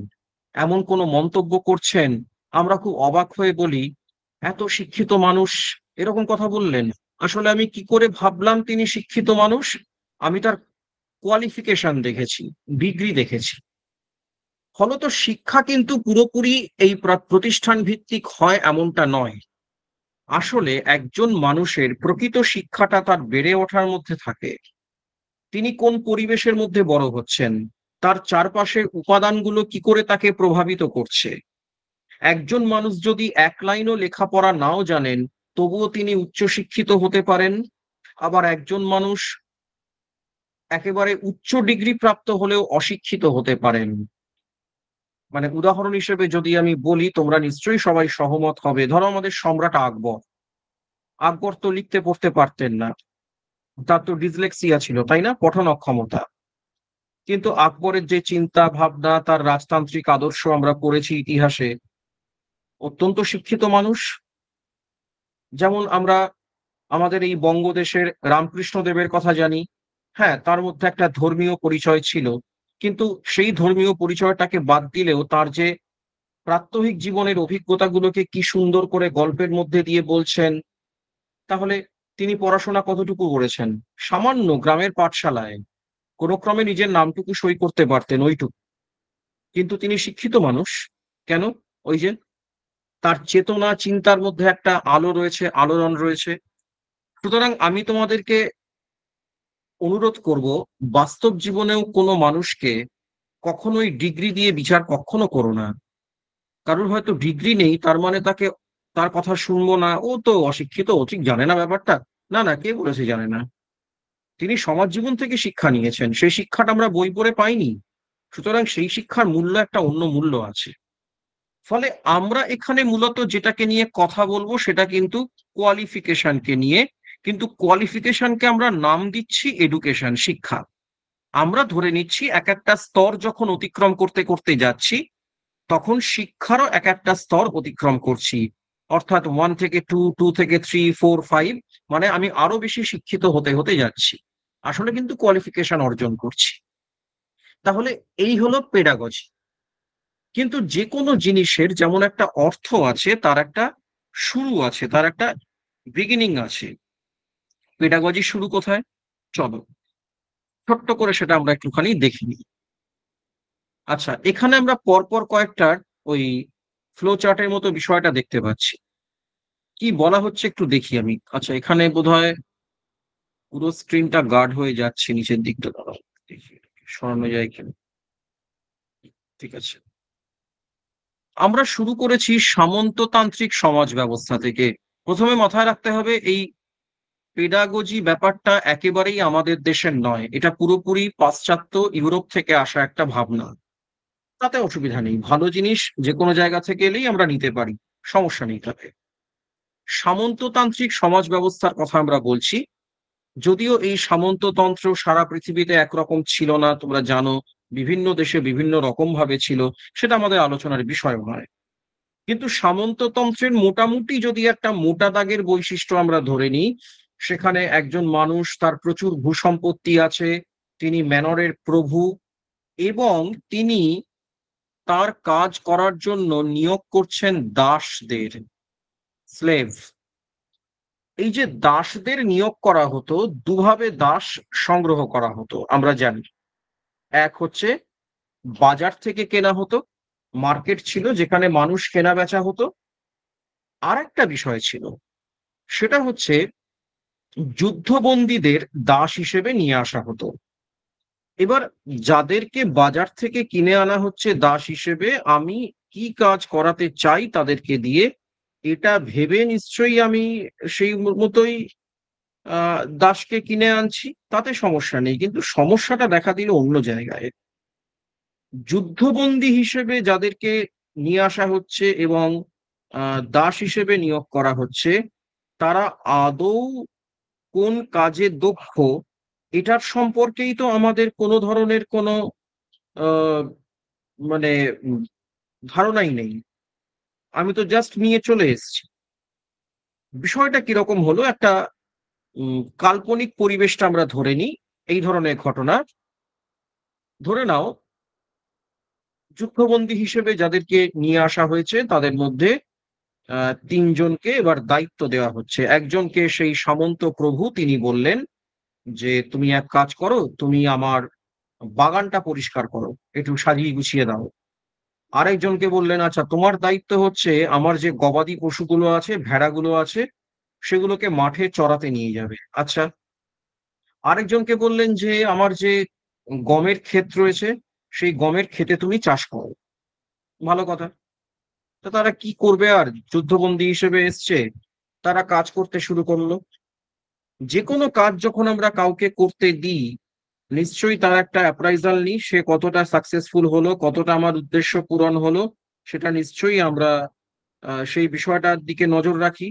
এমন কোনো মন্তব্য করছেন, আমরা খুব অবাক হয়ে বলি, এত শিক্ষিত মানুষ এরকম কথা বললেন। আসলে আমি কি করে ভাবলাম তিনি শিক্ষিত মানুষ? আমি তার কোয়ালিফিকেশন দেখেছি, ডিগ্রি দেখেছি। ফলত শিক্ষা কিন্তু পুরোপুরি এই প্রতিষ্ঠান ভিত্তিক হয় এমনটা নয়। আসলে একজন মানুষের প্রকৃত শিক্ষাটা তার বেড়ে ওঠার মধ্যে থাকে। তিনি কোন পরিবেশের মধ্যে বড় হচ্ছেন, তার চারপাশের উপাদানগুলো কি করে তাকে প্রভাবিত করছে। একজন মানুষ যদি এক লাইনও লেখাপড়া নাও জানেন, তবুও তিনি উচ্চশিক্ষিত হতে পারেন। আবার একজন মানুষ একেবারে উচ্চ ডিগ্রি প্রাপ্ত হলেও অশিক্ষিত হতে পারেন। মানে উদাহরণ হিসেবে যদি আমি বলি, তোমরা নিশ্চয়ই সবাই সহমত হবে, ধরো আমাদের সম্রাট আকবর। আকবর তো লিখতে পড়তে পারতেন না, তার তো ডিসলেক্সিয়া ছিল, তাই না? পঠন অক্ষমতা। কিন্তু আকবরের যে চিন্তা ভাবনা, তার রাজতান্ত্রিক আদর্শ আমরা পড়েছি ইতিহাসে, অত্যন্ত শিক্ষিত মানুষ। যেমন আমরা আমাদের এই বঙ্গদেশের রামকৃষ্ণ দেবের কথা জানি। হ্যাঁ, তার মধ্যে একটা ধর্মীয় পরিচয় ছিল, কিন্তু সেই ধর্মীয় পরিচয়টাকে বাদ দিলেও তার যে প্রাত্যহিক জীবনের অভিজ্ঞতাগুলোকে কি সুন্দর করে গল্পের মধ্যে দিয়ে বলছেন। তাহলে তিনি পড়াশোনা কতটুকু করেছেন? সামান্য গ্রামের পাঠশালায় কোনো ক্রমে নিজের নামটুকু সই করতে পারতেন, ওইটুকু। কিন্তু তিনি শিক্ষিত মানুষ। কেন? ওই যে তার চেতনা চিন্তার মধ্যে একটা আলো রয়েছে, আলোড়ন রয়েছে। সুতরাং আমি তোমাদেরকে অনুরোধ করব, বাস্তব জীবনেও কোনো মানুষকে কখনোই ডিগ্রি দিয়ে বিচার কখনো করো না। কারণ হয়তো ডিগ্রি নেই তার মানে তাকে, তার কথা শুনবো না, ও তো অশিক্ষিত, ও ঠিক জানে না ব্যাপারটা। না না, কে বলেছে জানে না? তিনি সমাজ জীবন থেকে শিক্ষা নিয়েছেন, সেই শিক্ষাটা আমরা বই পড়ে পাইনি। সুতরাং সেই শিক্ষার মূল্য একটা অন্য মূল্য আছে। ফলে আমরা এখানে মূলত যেটাকে নিয়ে কথা বলবো সেটা কিন্তু কোয়ালিফিকেশনকে নিয়ে। কিন্তু কোয়ালিফিকেশনকে আমরা নাম দিচ্ছি এডুকেশন, শিক্ষা। আমরা ধরে নিচ্ছি এক একটা স্তর যখন অতিক্রম করতে করতে যাচ্ছি, তখন শিক্ষারও এক একটা স্তর অতিক্রম করছি। অর্থাৎ 1 থেকে 2, 2 থেকে 3, 4, 5, মানে আমি আরো বেশি শিক্ষিত হতে হতে যাচ্ছি। আসলে কিন্তু কোয়ালিফিকেশন অর্জন করছি। তাহলে এই হলো পেডাগজি। কিন্তু যে কোনো জিনিসের যেমন একটা অর্থ আছে, তার একটা শুরু আছে, তার একটা বিগিনিং আছে। পেডাগজি শুরু কোথায়? চলো ছোট্ট করে সেটা আমরা একটুখানি দেখে নিই। আচ্ছা, এখানে আমরা পরপর কয়েকটার ওই ফ্লো চার্টের মতো বিষয়টা দেখতে পাচ্ছি। কি বলা হচ্ছে একটু দেখি আমি। আচ্ছা, এখানে বোধহয় পুরো স্ক্রিনটা গার্ড হয়ে যাচ্ছে নিচের দিকটা। দাঁড়াও দেখি সরানো যায় কিনা। ঠিক আছে। আমরা শুরু করেছি সামন্ততান্ত্রিক সমাজ ব্যবস্থা থেকে। প্রথমে মাথায় রাখতে হবে এই পেডাগজি ব্যাপারটা একেবারেই আমাদের দেশের নয়। এটা পুরোপুরি পাশ্চাত্য ইউরোপ থেকে আসা একটা ভাবনা। তাতে অসুবিধা নেই। ভালো জিনিস যেকোনো জায়গা থেকে এলেই আমরা নিতে পারি। সমস্যা নেই তাতে। সামন্ততান্ত্রিক সমাজ ব্যবস্থার কথা আমরা বলছি। যদিও এই সামন্ততন্ত্র সারা পৃথিবীতে একরকম ছিল না, তোমরা জানো। বিভিন্ন দেশে বিভিন্ন রকম ভাবে ছিল। সেটা আমাদের আলোচনার বিষয় নয়। কিন্তু সামন্ততন্ত্রের মোটামুটি যদি একটা মোটা দাগের বৈশিষ্ট্য আমরা ধরে নিই, সেখানে একজন মানুষ, তার প্রচুর ভূসম্পত্তি আছে, তিনি ম্যানরের প্রভু, এবং তিনি তার কাজ করার জন্য নিয়োগ করছেন দাসদের, স্লেভ। এই যে দাসদের নিয়োগ করা হতো, দুভাবে দাস সংগ্রহ করা হতো আমরা জানি। এক হচ্ছে বাজার থেকে কেনা হতো, মার্কেট ছিল যেখানে মানুষ কেনা বেচা হতো। আর একটা বিষয় ছিল, সেটা হচ্ছে যুদ্ধবন্দীদের দাস হিসেবে নিয়ে আসা হতো। এবার যাদেরকে বাজার থেকে কিনে আনা হচ্ছে দাস হিসেবে, আমি কি কাজ করাতে চাই তাদেরকে দিয়ে, এটা ভেবে নিশ্চয়ই আমি সেই মতোই দাসকে কিনে আনছি, তাতে সমস্যা নেই। কিন্তু সমস্যাটা দেখা দিল অন্য জায়গায়। যুদ্ধবন্দী হিসেবে যাদেরকে নিয়ে আসা হচ্ছে এবং দাস হিসেবে নিয়োগ করা হচ্ছে, তারা আদৌ কোন কাজে দক্ষ, এটার সম্পর্কেই তো আমাদের কোনো ধরনের কোনো আহ, মানে ধারণাই নেই। আমি তো জাস্ট নিয়ে চলে এসেছি। বিষয়টা কিরকম হলো, একটা কাল্পনিক পরিবেশটা আমরা ধরে নিই। এই ধরনের ঘটনা ধরে নাও, যুদ্ধবন্দী হিসেবে যাদেরকে নিয়ে আসা হয়েছে তাদের মধ্যে তিনজনকে এবার দায়িত্ব দেওয়া হচ্ছে। একজনকে সেই সামন্ত প্রভু তিনি বললেন যে তুমি এক কাজ করো, তুমি আমার বাগানটা পরিষ্কার করো, একটু সাজিয়ে গুছিয়ে দাও। আরেকজনকে বললেন আচ্ছা তোমার দায়িত্ব হচ্ছে আমার যে গবাদি পশুগুলো আছে, ভেড়াগুলো আছে, সেগুলোকে মাঠে চড়াতে নিয়ে যাবে। আচ্ছা। আরেকজনকে বললেন যে আমার যে গমের ক্ষেত রয়েছে, সেই গমের ক্ষেতে তুমি চাষ করো। ভালো কথা। তো তারা কি করবে আর, যুদ্ধবন্দী হিসেবে এসছে, তারা কাজ করতে শুরু করলো। যে কোনো কাজ যখন আমরা কাউকে করতে দিই, নিশ্চয়ই তার একটা অ্যাপ্রাইজাল নিই, সে কতটা সাকসেসফুল হলো, কতটা আমার উদ্দেশ্য পূরণ হলো, সেটা নিশ্চয়ই আমরা সেই বিষয়টার দিকে নজর রাখি।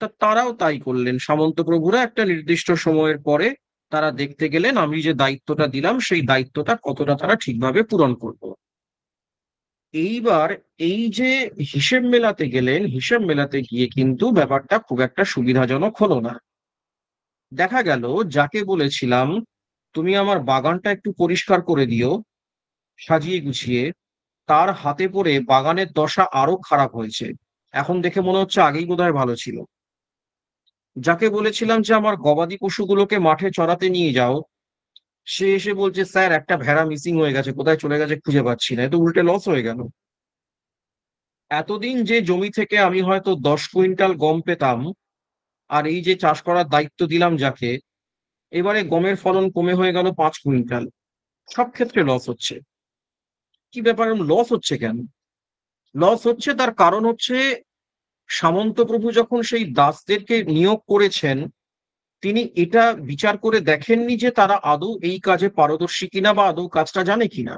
তা তারাও তাই করলেন। সামন্ত প্রভুরা একটা নির্দিষ্ট সময়ের পরে তারা দেখতে গেলেন আমি যে দায়িত্বটা দিলাম সেই দায়িত্বটা কতটা তারা ঠিকভাবে পূরণ করলো। এইবার এই যে হিসেব মেলাতে গেলেন, হিসেব মেলাতে গিয়ে কিন্তু ব্যাপারটা খুব একটা সুবিধাজনক হলো না। দেখা গেল যাকে বলেছিলাম তুমি আমার বাগানটা একটু পরিষ্কার করে দিও সাজিয়ে গুছিয়ে, তার হাতে পড়ে বাগানের দশা আরো খারাপ হয়েছে। এখন দেখে মনে হচ্ছে আগেই বোধহয় ভালো ছিল। যাকে বলেছিলাম যে আমার গবাদি পশুগুলোকে মাঠে চড়াতে নিয়ে যাও, সে এসে বলছে স্যার একটা ভেড়া মিসিং হয়ে গেছে, কোথায় চলে গেছে খুঁজে পাচ্ছি না। এ তো উল্টে লস হয়ে গেল। এতদিন যে জমি থেকে আমি হয়তো 10 কুইন্টাল গম পেতাম, আর এই যে চাষ করার দায়িত্ব দিলাম যাকে, এবারে গমের ফলন কমে হয়ে গেল 5 কুইন্টাল। সব ক্ষেত্রে লস হচ্ছে। কি ব্যাপার, লস হচ্ছে কেন? লস হচ্ছে তার কারণ হচ্ছে সামন্ত প্রভু যখন সেই দাসদেরকে নিয়োগ করেছেন, তিনি এটা বিচার করে দেখেননি যে তারা আদৌ এই কাজে পারদর্শী কিনা বা আদৌ কাজটা জানে কিনা।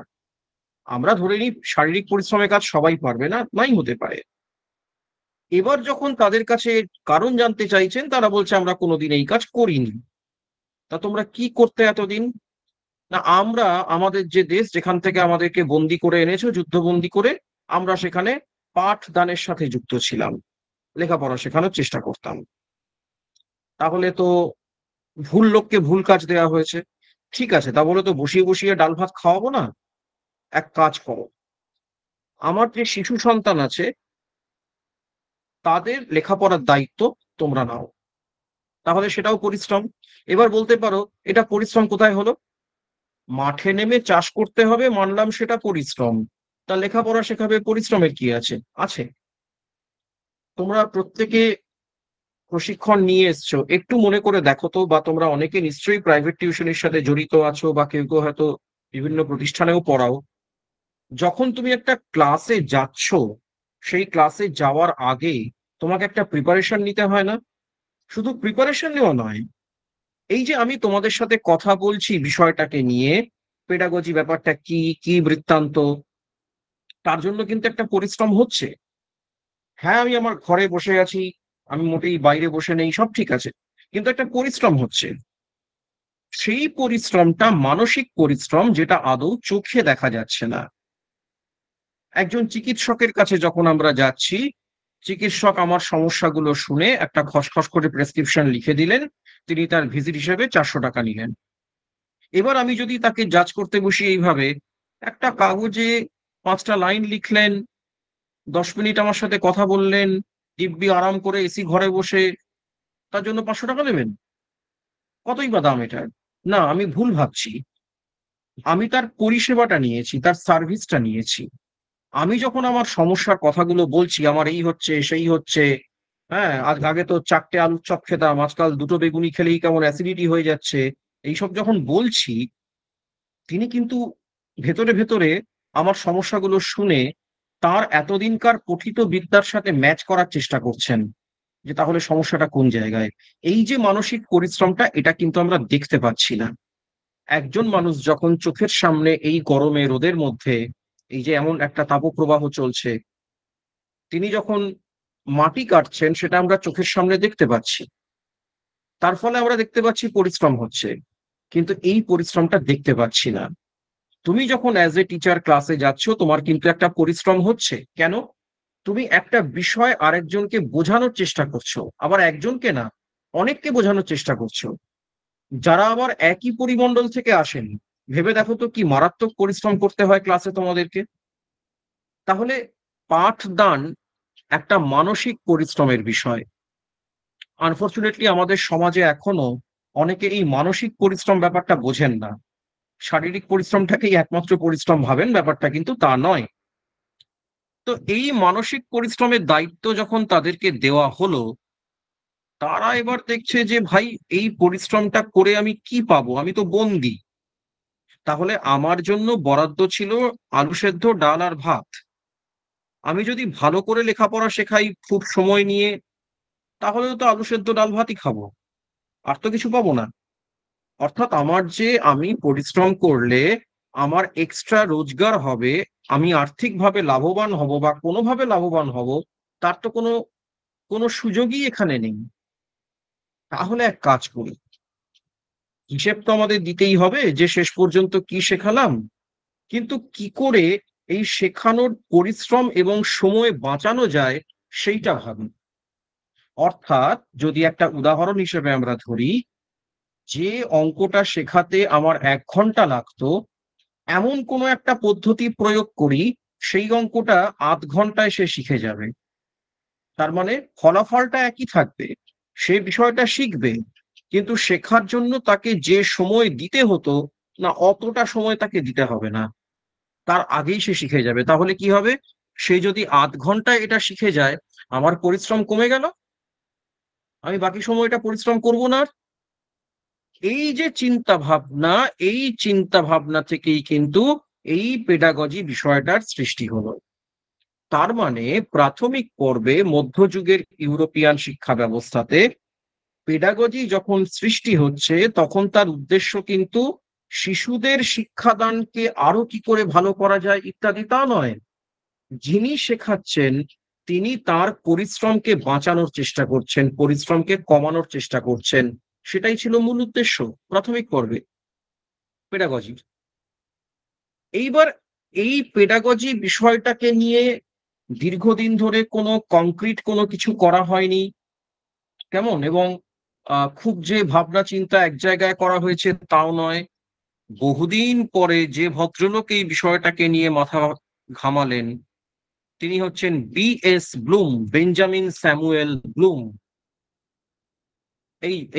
আমরা ধরে নিই শারীরিক পরিশ্রমের কাজ সবাই পারবে না, নাই হতে পারে। এবার যখন তাদের কাছে কারণ জানতে চাইছেন, তারা বলছে আমরা কোনোদিন এই কাজ করিনি। তা তোমরা কি করতে এতদিন? না, আমরা আমাদের যে দেশ যেখান থেকে আমাদেরকে বন্দি করে এনেছো যুদ্ধবন্দি করে, আমরা সেখানে পাঠদানের সাথে যুক্ত ছিলাম, লেখাপড়া শেখানোর চেষ্টা করতাম। তাহলে তো ভুল লোককে ভুল কাজ দেওয়া হয়েছে। ঠিক আছে, তা বলে তো বসিয়ে বসিয়ে ডাল ভাত খাওয়াবো না। এক কাজ করো, আমার যে শিশু সন্তান আছে তাদের লেখাপড়ার দায়িত্ব তোমরা নাও। তাহলে সেটাও পরিশ্রম। এবার বলতে পারো এটা পরিশ্রম কোথায় হলো? মাঠে নেমে চাষ করতে হবে, মানলাম সেটা পরিশ্রম। তা লেখাপড়া শেখাবে, পরিশ্রমের কি আছে? আছে। তোমরা প্রত্যেকে প্রশিক্ষণ নিয়ে এসছো, একটু মনে করে দেখো তো, বা তোমরা অনেকে নিশ্চয়ই প্রাইভেট টিউশনের সাথে জড়িত আছো, বা কেউ কেউ হয়তো বিভিন্ন প্রতিষ্ঠানেও পড়াও। যখন তুমি একটা ক্লাসে যাচ্ছ, সেই ক্লাসে যাওয়ার আগে তোমাকে একটা প্রিপারেশন নিতে হয় না? শুধু প্রিপারেশন নেওয়া নয়, এই যে আমি তোমাদের সাথে কথা বলছি বিষয়টাকে নিয়ে, পেডাগজি ব্যাপারটা কি, কি বৃত্তান্ত, তার জন্য কিন্তু একটা পরিশ্রম হচ্ছে। হ্যাঁ, আমি আমার ঘরে বসে আছি, আমি মোটেই বাইরে বসে নেই, সব ঠিক আছে, কিন্তু একটা পরিশ্রম হচ্ছে। সেই পরিশ্রমটা মানসিক পরিশ্রম, যেটা আদৌ চোখে দেখা যাচ্ছে না। একজন চিকিৎসকের কাছে যখন আমরা যাচ্ছি, চিকিৎসক আমার সমস্যাগুলো শুনে একটা খসখস করে প্রেসক্রিপশন লিখে দিলেন, তিনি তার ভিজিট হিসেবে 400 টাকা নিলেন। এবার আমি যদি তাকে জাজ করতে বসি এইভাবে, একটা কাগজে 5টা লাইন লিখলেন, 10 মিনিট আমার সাথে কথা বললেন, দিব্যি আরাম করে এসি ঘরে বসে, তার জন্য 500 টাকা দেবেন? কতই বা দাম এটার? না, আমি ভুল ভাবছি। আমি তার পরিষেবাটা নিয়েছি, তার সার্ভিসটা নিয়েছি। আমি যখন আমার সমস্যার কথাগুলো বলছি, আমার এই হচ্ছে সেই হচ্ছে, হ্যাঁ, আজ আগে তো 4টে আলুর চপ খেতাম, আজকাল 2টো বেগুনি খেলেই কেমন অ্যাসিডিটি হয়ে যাচ্ছে, এইসব যখন বলছি, তিনি কিন্তু ভেতরে ভেতরে আমার সমস্যাগুলো শুনে তার এতদিনকার পঠিত বিদ্যার সাথে ম্যাচ করার চেষ্টা করছেন, যে তাহলে সমস্যাটা কোন জায়গায়। এই যে মানসিক পরিশ্রমটা, এটা কিন্তু আমরা দেখতে পাচ্ছি না। একজন মানুষ যখন চোখের সামনে এই গরমে রোদের মধ্যে, এই যে এমন একটা তাপপ্রবাহ চলছে, তিনি যখন মাটি কাটছেন, সেটা আমরা চোখের সামনে দেখতে পাচ্ছি। তার ফলে আমরা দেখতে পাচ্ছি পরিশ্রম হচ্ছে, কিন্তু এই পরিশ্রমটা দেখতে পাচ্ছি না। তুমি যখন অ্যাজ এ টিচার ক্লাসে যাচ্ছ, তোমার কিন্তু একটা পরিশ্রম হচ্ছে। কেন? তুমি একটা বিষয় আরেকজনকে বোঝানোর চেষ্টা করছো, আবার একজনকে না, অনেককে বোঝানোর চেষ্টা করছো, যারা আবার একই পরিমণ্ডল থেকে আসেন। ভেবে দেখো তো কি মারাত্মক পরিশ্রম করতে হয় ক্লাসে তোমাদেরকে। তাহলে পাঠদান একটা মানসিক পরিশ্রমের বিষয়। আনফরচুনেটলি আমাদের সমাজে এখনো অনেকে এই মানসিক পরিশ্রম ব্যাপারটা বোঝেন না। শারীরিক পরিশ্রমটাকেই একমাত্র পরিশ্রম ভাবেন, ব্যাপারটা কিন্তু তা নয়। তো এই মানসিক পরিশ্রমের দায়িত্ব যখন তাদেরকে দেওয়া হলো, তারা এবার দেখছে যে ভাই, এই পরিশ্রমটা করে আমি কি পাবো? আমি তো বন্দি। তাহলে আমার জন্য বরাদ্দ ছিল আলু সেদ্ধ, ডাল আর ভাত। আমি যদি ভালো করে লেখাপড়া শেখাই খুব সময় নিয়ে, তাহলেও তো আলু সেদ্ধ ডাল ভাতই খাবো, আর তো কিছু পাবো না। অর্থাৎ আমার যে আমি পরিশ্রম করলে আমার এক্সট্রা রোজগার হবে, আমি আর্থিকভাবে লাভবান হব বা কোনোভাবে লাভবান হব, তার তো কোনো কোনো সুযোগই এখানে নেই। তাহলে এক কাজ করি, হিসেব তো আমাদের দিতেই হবে যে শেষ পর্যন্ত কি শেখালাম, কিন্তু কি করে এই শেখানোর পরিশ্রম এবং সময় বাঁচানো যায় সেইটা ভাবি। অর্থাৎ যদি একটা উদাহরণ হিসেবে আমরা ধরি, যে অঙ্কটা শেখাতে আমার 1 ঘন্টা লাগতো, এমন কোনো একটা পদ্ধতি প্রয়োগ করি, সেই অঙ্কটা 0.5 ঘন্টায় সে শিখে যাবে। তার মানে ফলাফলটা একই থাকবে, সে বিষয়টা শিখবে, কিন্তু শেখার জন্য তাকে যে সময় দিতে হতো না, অতটা সময় তাকে দিতে হবে না, তার আগেই সে শিখে যাবে। তাহলে কি হবে? সে যদি 0.5 ঘন্টায় এটা শিখে যায়, আমার পরিশ্রম কমে গেল, আমি বাকি সময়টা পরিশ্রম করব না আর। এই যে চিন্তা ভাবনা, এই চিন্তা ভাবনা থেকেই কিন্তু এই পেডাগজি বিষয়টার সৃষ্টি হলো। তার মানে প্রাথমিক পর্বে মধ্যযুগের ইউরোপিয়ান শিক্ষা ব্যবস্থাতে পেডাগজি যখন সৃষ্টি হচ্ছে, তখন তার উদ্দেশ্য কিন্তু শিশুদের শিক্ষাদানকে আরো কি করে ভালো করা যায় ইত্যাদি তা নয়। যিনি শেখাচ্ছেন, তিনি তার পরিশ্রমকে বাঁচানোর চেষ্টা করছেন, পরিশ্রমকে কমানোর চেষ্টা করছেন। সেটাই ছিল মূল উদ্দেশ্য প্রাথমিক পর্বে পেডাগজির। এইবার এই পেডাগজি বিষয়টাকে নিয়ে দীর্ঘদিন ধরে কোনো কংক্রিট কোনো কিছু করা হয়নি, কেমন, এবং খুব যে ভাবনা চিন্তা এক জায়গায় করা হয়েছে তাও নয়। বহুদিন পরে যে ভদ্রলোক এই বিষয়টাকে নিয়ে মাথা ঘামালেন, তিনি হচ্ছেন B.S. Bloom, Benjamin Samuel Bloom.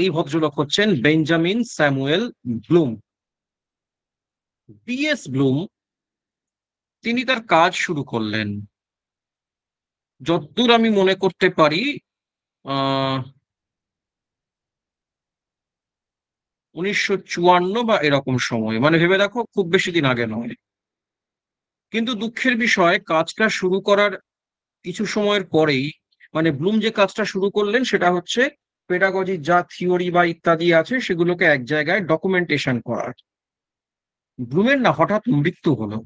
এই ভদ্রলোক হচ্ছেন Benjamin Samuel Bloom. B.S. Bloom তিনি তার কাজ শুরু করলেন যতদূর আমি মনে করতে পারি 1954 বা এরকম সময়, মানে ভেবে দেখো খুব বেশি দিন আগে নয়। কিন্তু দুঃখের বিষয়, কাজটা শুরু করার কিছু সময়ের পরেই, মানে ব্লুম যে কাজটা শুরু করলেন সেটা হচ্ছে পেডাগজির যা থিওরি বা ইত্যাদি আছে সেগুলোকে এক জায়গায় ডকুমেন্টেশন করার। ব্লুমের না হঠাৎ মৃত্যু হলো।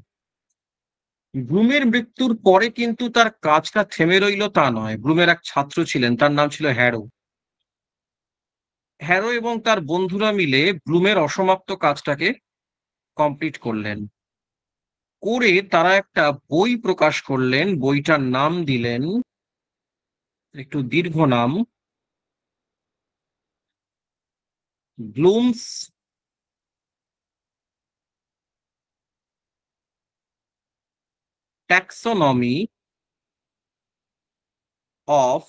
ব্লুমের মৃত্যুর পরে কিন্তু তার কাজটা থেমে রইল তা নয়। ব্লুমের এক ছাত্র ছিলেন, তার নাম ছিল হ্যারো। হ্যারো এবং তার বন্ধুরা মিলে ব্লুমের অসমাপ্ত কাজটাকে কমপ্লিট করলেন। করে তারা একটা বই প্রকাশ করলেন। বইটার নাম দিলেন, একটু দীর্ঘ নাম, blooms taxonomy of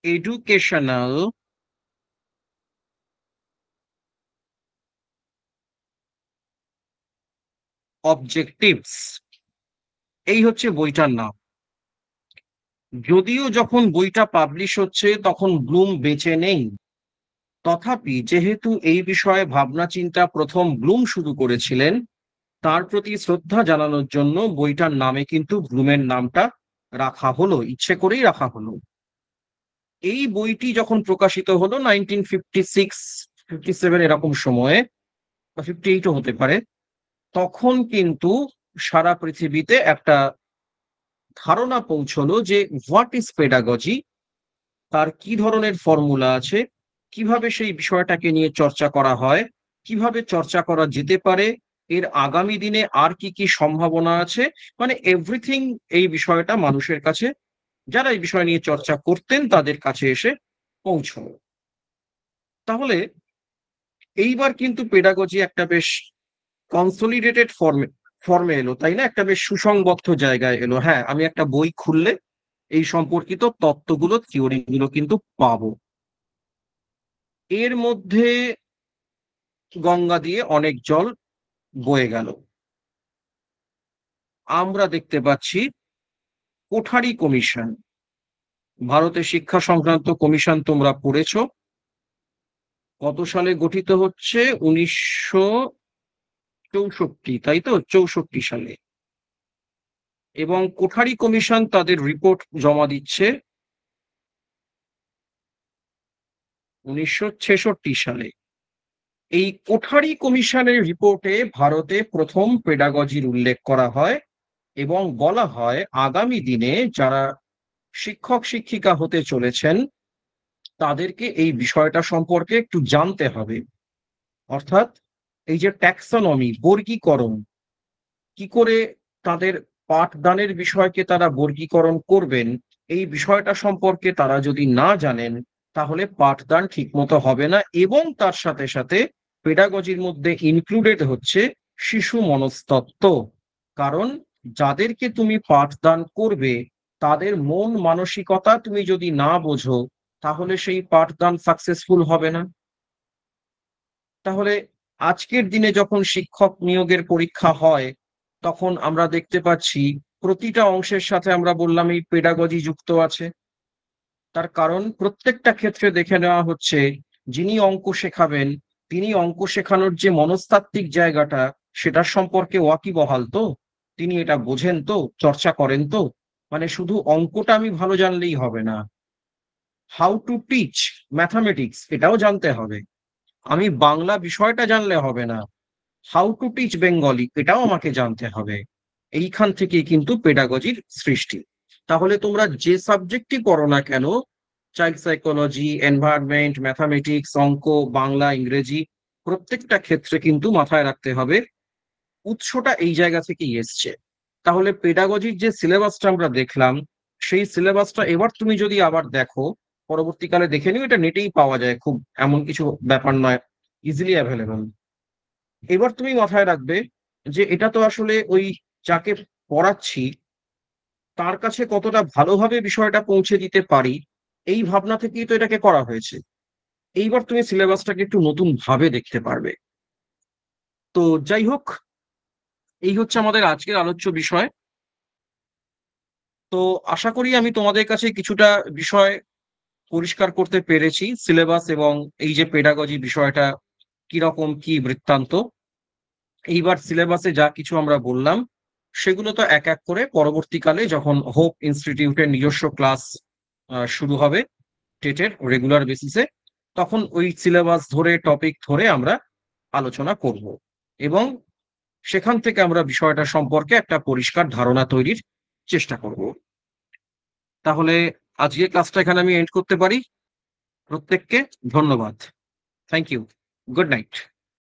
educational objectives. এই হচ্ছে বইটার নাম। যদিও যখন বইটা পাবলিশ হচ্ছে তখন ব্লুম বেঁচে নেই, তথাপি যেহেতু এই বিষয়ে ভাবনা চিন্তা প্রথম ব্লুম শুরু করেছিলেন, তার প্রতি শ্রদ্ধা জানানোর জন্য বইটার নামে কিন্তু ব্লুমের নামটা রাখা হলো, ইচ্ছে করেই রাখা হলো। এই বইটি যখন প্রকাশিত হলো 1956 57 এরকম সময়ে, বা 58ও হতে পারে, তখন কিন্তু সারা পৃথিবীতে একটা ধারণা পৌঁছলো যে হোয়াট ইজ পেডাগজি, তার কি ধরনের ফর্মুলা আছে, কিভাবে সেই বিষয়টাকে নিয়ে চর্চা করা হয়, কিভাবে চর্চা করা যেতে পারে, এর আগামী দিনে আর কি কি সম্ভাবনা আছে, মানে এভরিথিং। এই বিষয়টা মানুষের কাছে, যারা এই বিষয় নিয়ে চর্চা করতেন তাদের কাছে এসে পৌঁছলো। তাহলে এইবার কিন্তু পেডাগজি একটা বেশ কনসলিডেটেড ফর্মে এলো, তাই না? একটা বেশ সুসংবদ্ধ জায়গায় এলো। হ্যাঁ, আমি একটা বই খুললে এই সম্পর্কিত তত্ত্বগুলো, থিওরি গুলো কিন্তু পাবো। এর মধ্যে গঙ্গা দিয়ে অনেক জল বয়ে গেল। আমরা দেখতে পাচ্ছি কোঠারি কমিশন, ভারতের শিক্ষা সংক্রান্ত কমিশন, তোমরা পড়েছো। কত সালে গঠিত হচ্ছে? 1964, তাই তো? 64 সালে। এবং কোঠারি কমিশন তাদের রিপোর্ট জমা দিচ্ছে 1966 সালে। এই কোঠারি কমিশনের রিপোর্টে ভারতে প্রথম পেডাগজির উল্লেখ করা হয় এবং বলা হয় আগামী দিনে যারা শিক্ষক শিক্ষিকা হতে চলেছেন তাদেরকে এই বিষয়টা সম্পর্কে একটু জানতে হবে। অর্থাৎ এই যে ট্যাক্সোনমি, বর্গীকরণ, কি করে তাদের পাঠদানের বিষয়কে তারা বর্গীকরণ করবেন, এই বিষয়টা সম্পর্কে তারা যদি না জানেন তাহলে পাঠদান ঠিকমতো হবে না। এবং তার সাথে সাথে পেডাগজির মধ্যে ইনক্লুডেড হচ্ছে শিশু মনস্তত্ত্ব। কারণ যাদেরকে তুমি পাঠদান করবে তাদের মন মানসিকতা তুমি যদি না বোঝো তাহলে সেই পাঠদান সাকসেসফুল হবে না। তাহলে আজকের দিনে যখন শিক্ষক নিয়োগের পরীক্ষা হয় তখন আমরা দেখতে পাচ্ছি প্রতিটা অংশের সাথে আমরা বললাম এই পেডাগজি যুক্ত আছে। তার কারণ প্রত্যেকটা ক্ষেত্রে দেখে নেওয়া হচ্ছে যিনি অঙ্ক শেখাবেন তিনি অঙ্ক শেখানোর যে মনস্তাত্ত্বিক জায়গাটা সেটার সম্পর্কে ওয়াকিবহাল তো, তিনি এটা বোঝেন তো, চর্চা করেন তো। মানে শুধু অঙ্কটা আমি ভালো জানলেই হবে না, হাউ টু টিচ ম্যাথামেটিক্স এটাও জানতে হবে। আমি বাংলা বিষয়টা জানলে হবে না, হাউ টু টিচ বেঙ্গলি এটাও আমাকে জানতে হবে। এইখান থেকে কিন্তু পেডাগজির সৃষ্টি। তাহলে তোমরা যে সাবজেক্টই পড়ো না কেন, চাইল্ড সাইকোলজি, এনভায়রনমেন্ট, ম্যাথামেটিক্স, অঙ্ক, বাংলা, ইংরেজি, প্রত্যেকটা ক্ষেত্রে কিন্তু মাথায় রাখতে হবে উৎসটা এই জায়গা থেকেই এসছে। তাহলে পেডাগজির যে সিলেবাসটা আমরা দেখলাম সেই সিলেবাসটা এবার তুমি যদি আবার দেখো পরবর্তীকালে দেখে নিও, এটা নেটেই পাওয়া যায়, খুব এমন কিছু ব্যাপার নয়, ইজিলি অ্যাভেলেবল। এবার তুমি মাথায় রাখবে যে এটা তো আসলে ওই যাকে পড়াচ্ছি তার কাছে কতটা ভালোভাবে বিষয়টা পৌঁছে দিতে পারি, এই ভাবনা থেকেই তো এটাকে করা হয়েছে। এইবার তুমি সিলেবাসটাকে একটু নতুন ভাবে দেখতে পারবে। তো যাই হোক, এই হচ্ছে আমাদের আজকের আলোচ্য বিষয়। তো আশা করি আমি তোমাদের কাছে কিছুটা বিষয় পরিষ্কার করতে পেরেছি, সিলেবাস এবং এই যে পেডাগজি বিষয়টা কিরকম কি বৃত্তান্ত। এইবার সিলেবাসে যা কিছু আমরা বললাম সেগুলো তো এক এক করে পরবর্তীকালে যখন হোপ ইনস্টিটিউটের নিজস্ব ক্লাস শুরু হবে টেটের রেগুলার বেসিসে, তখন ওই সিলেবাস ধরে টপিক ধরে আমরা আলোচনা করব এবং সেখান থেকে আমরা বিষয়টা সম্পর্কে একটা পরিষ্কার ধারণা তৈরির চেষ্টা করব। তাহলে আজকের ক্লাসটা এখানে আমি এন্ড করতে পারি। প্রত্যেককে ধন্যবাদ। Thank you. Good night.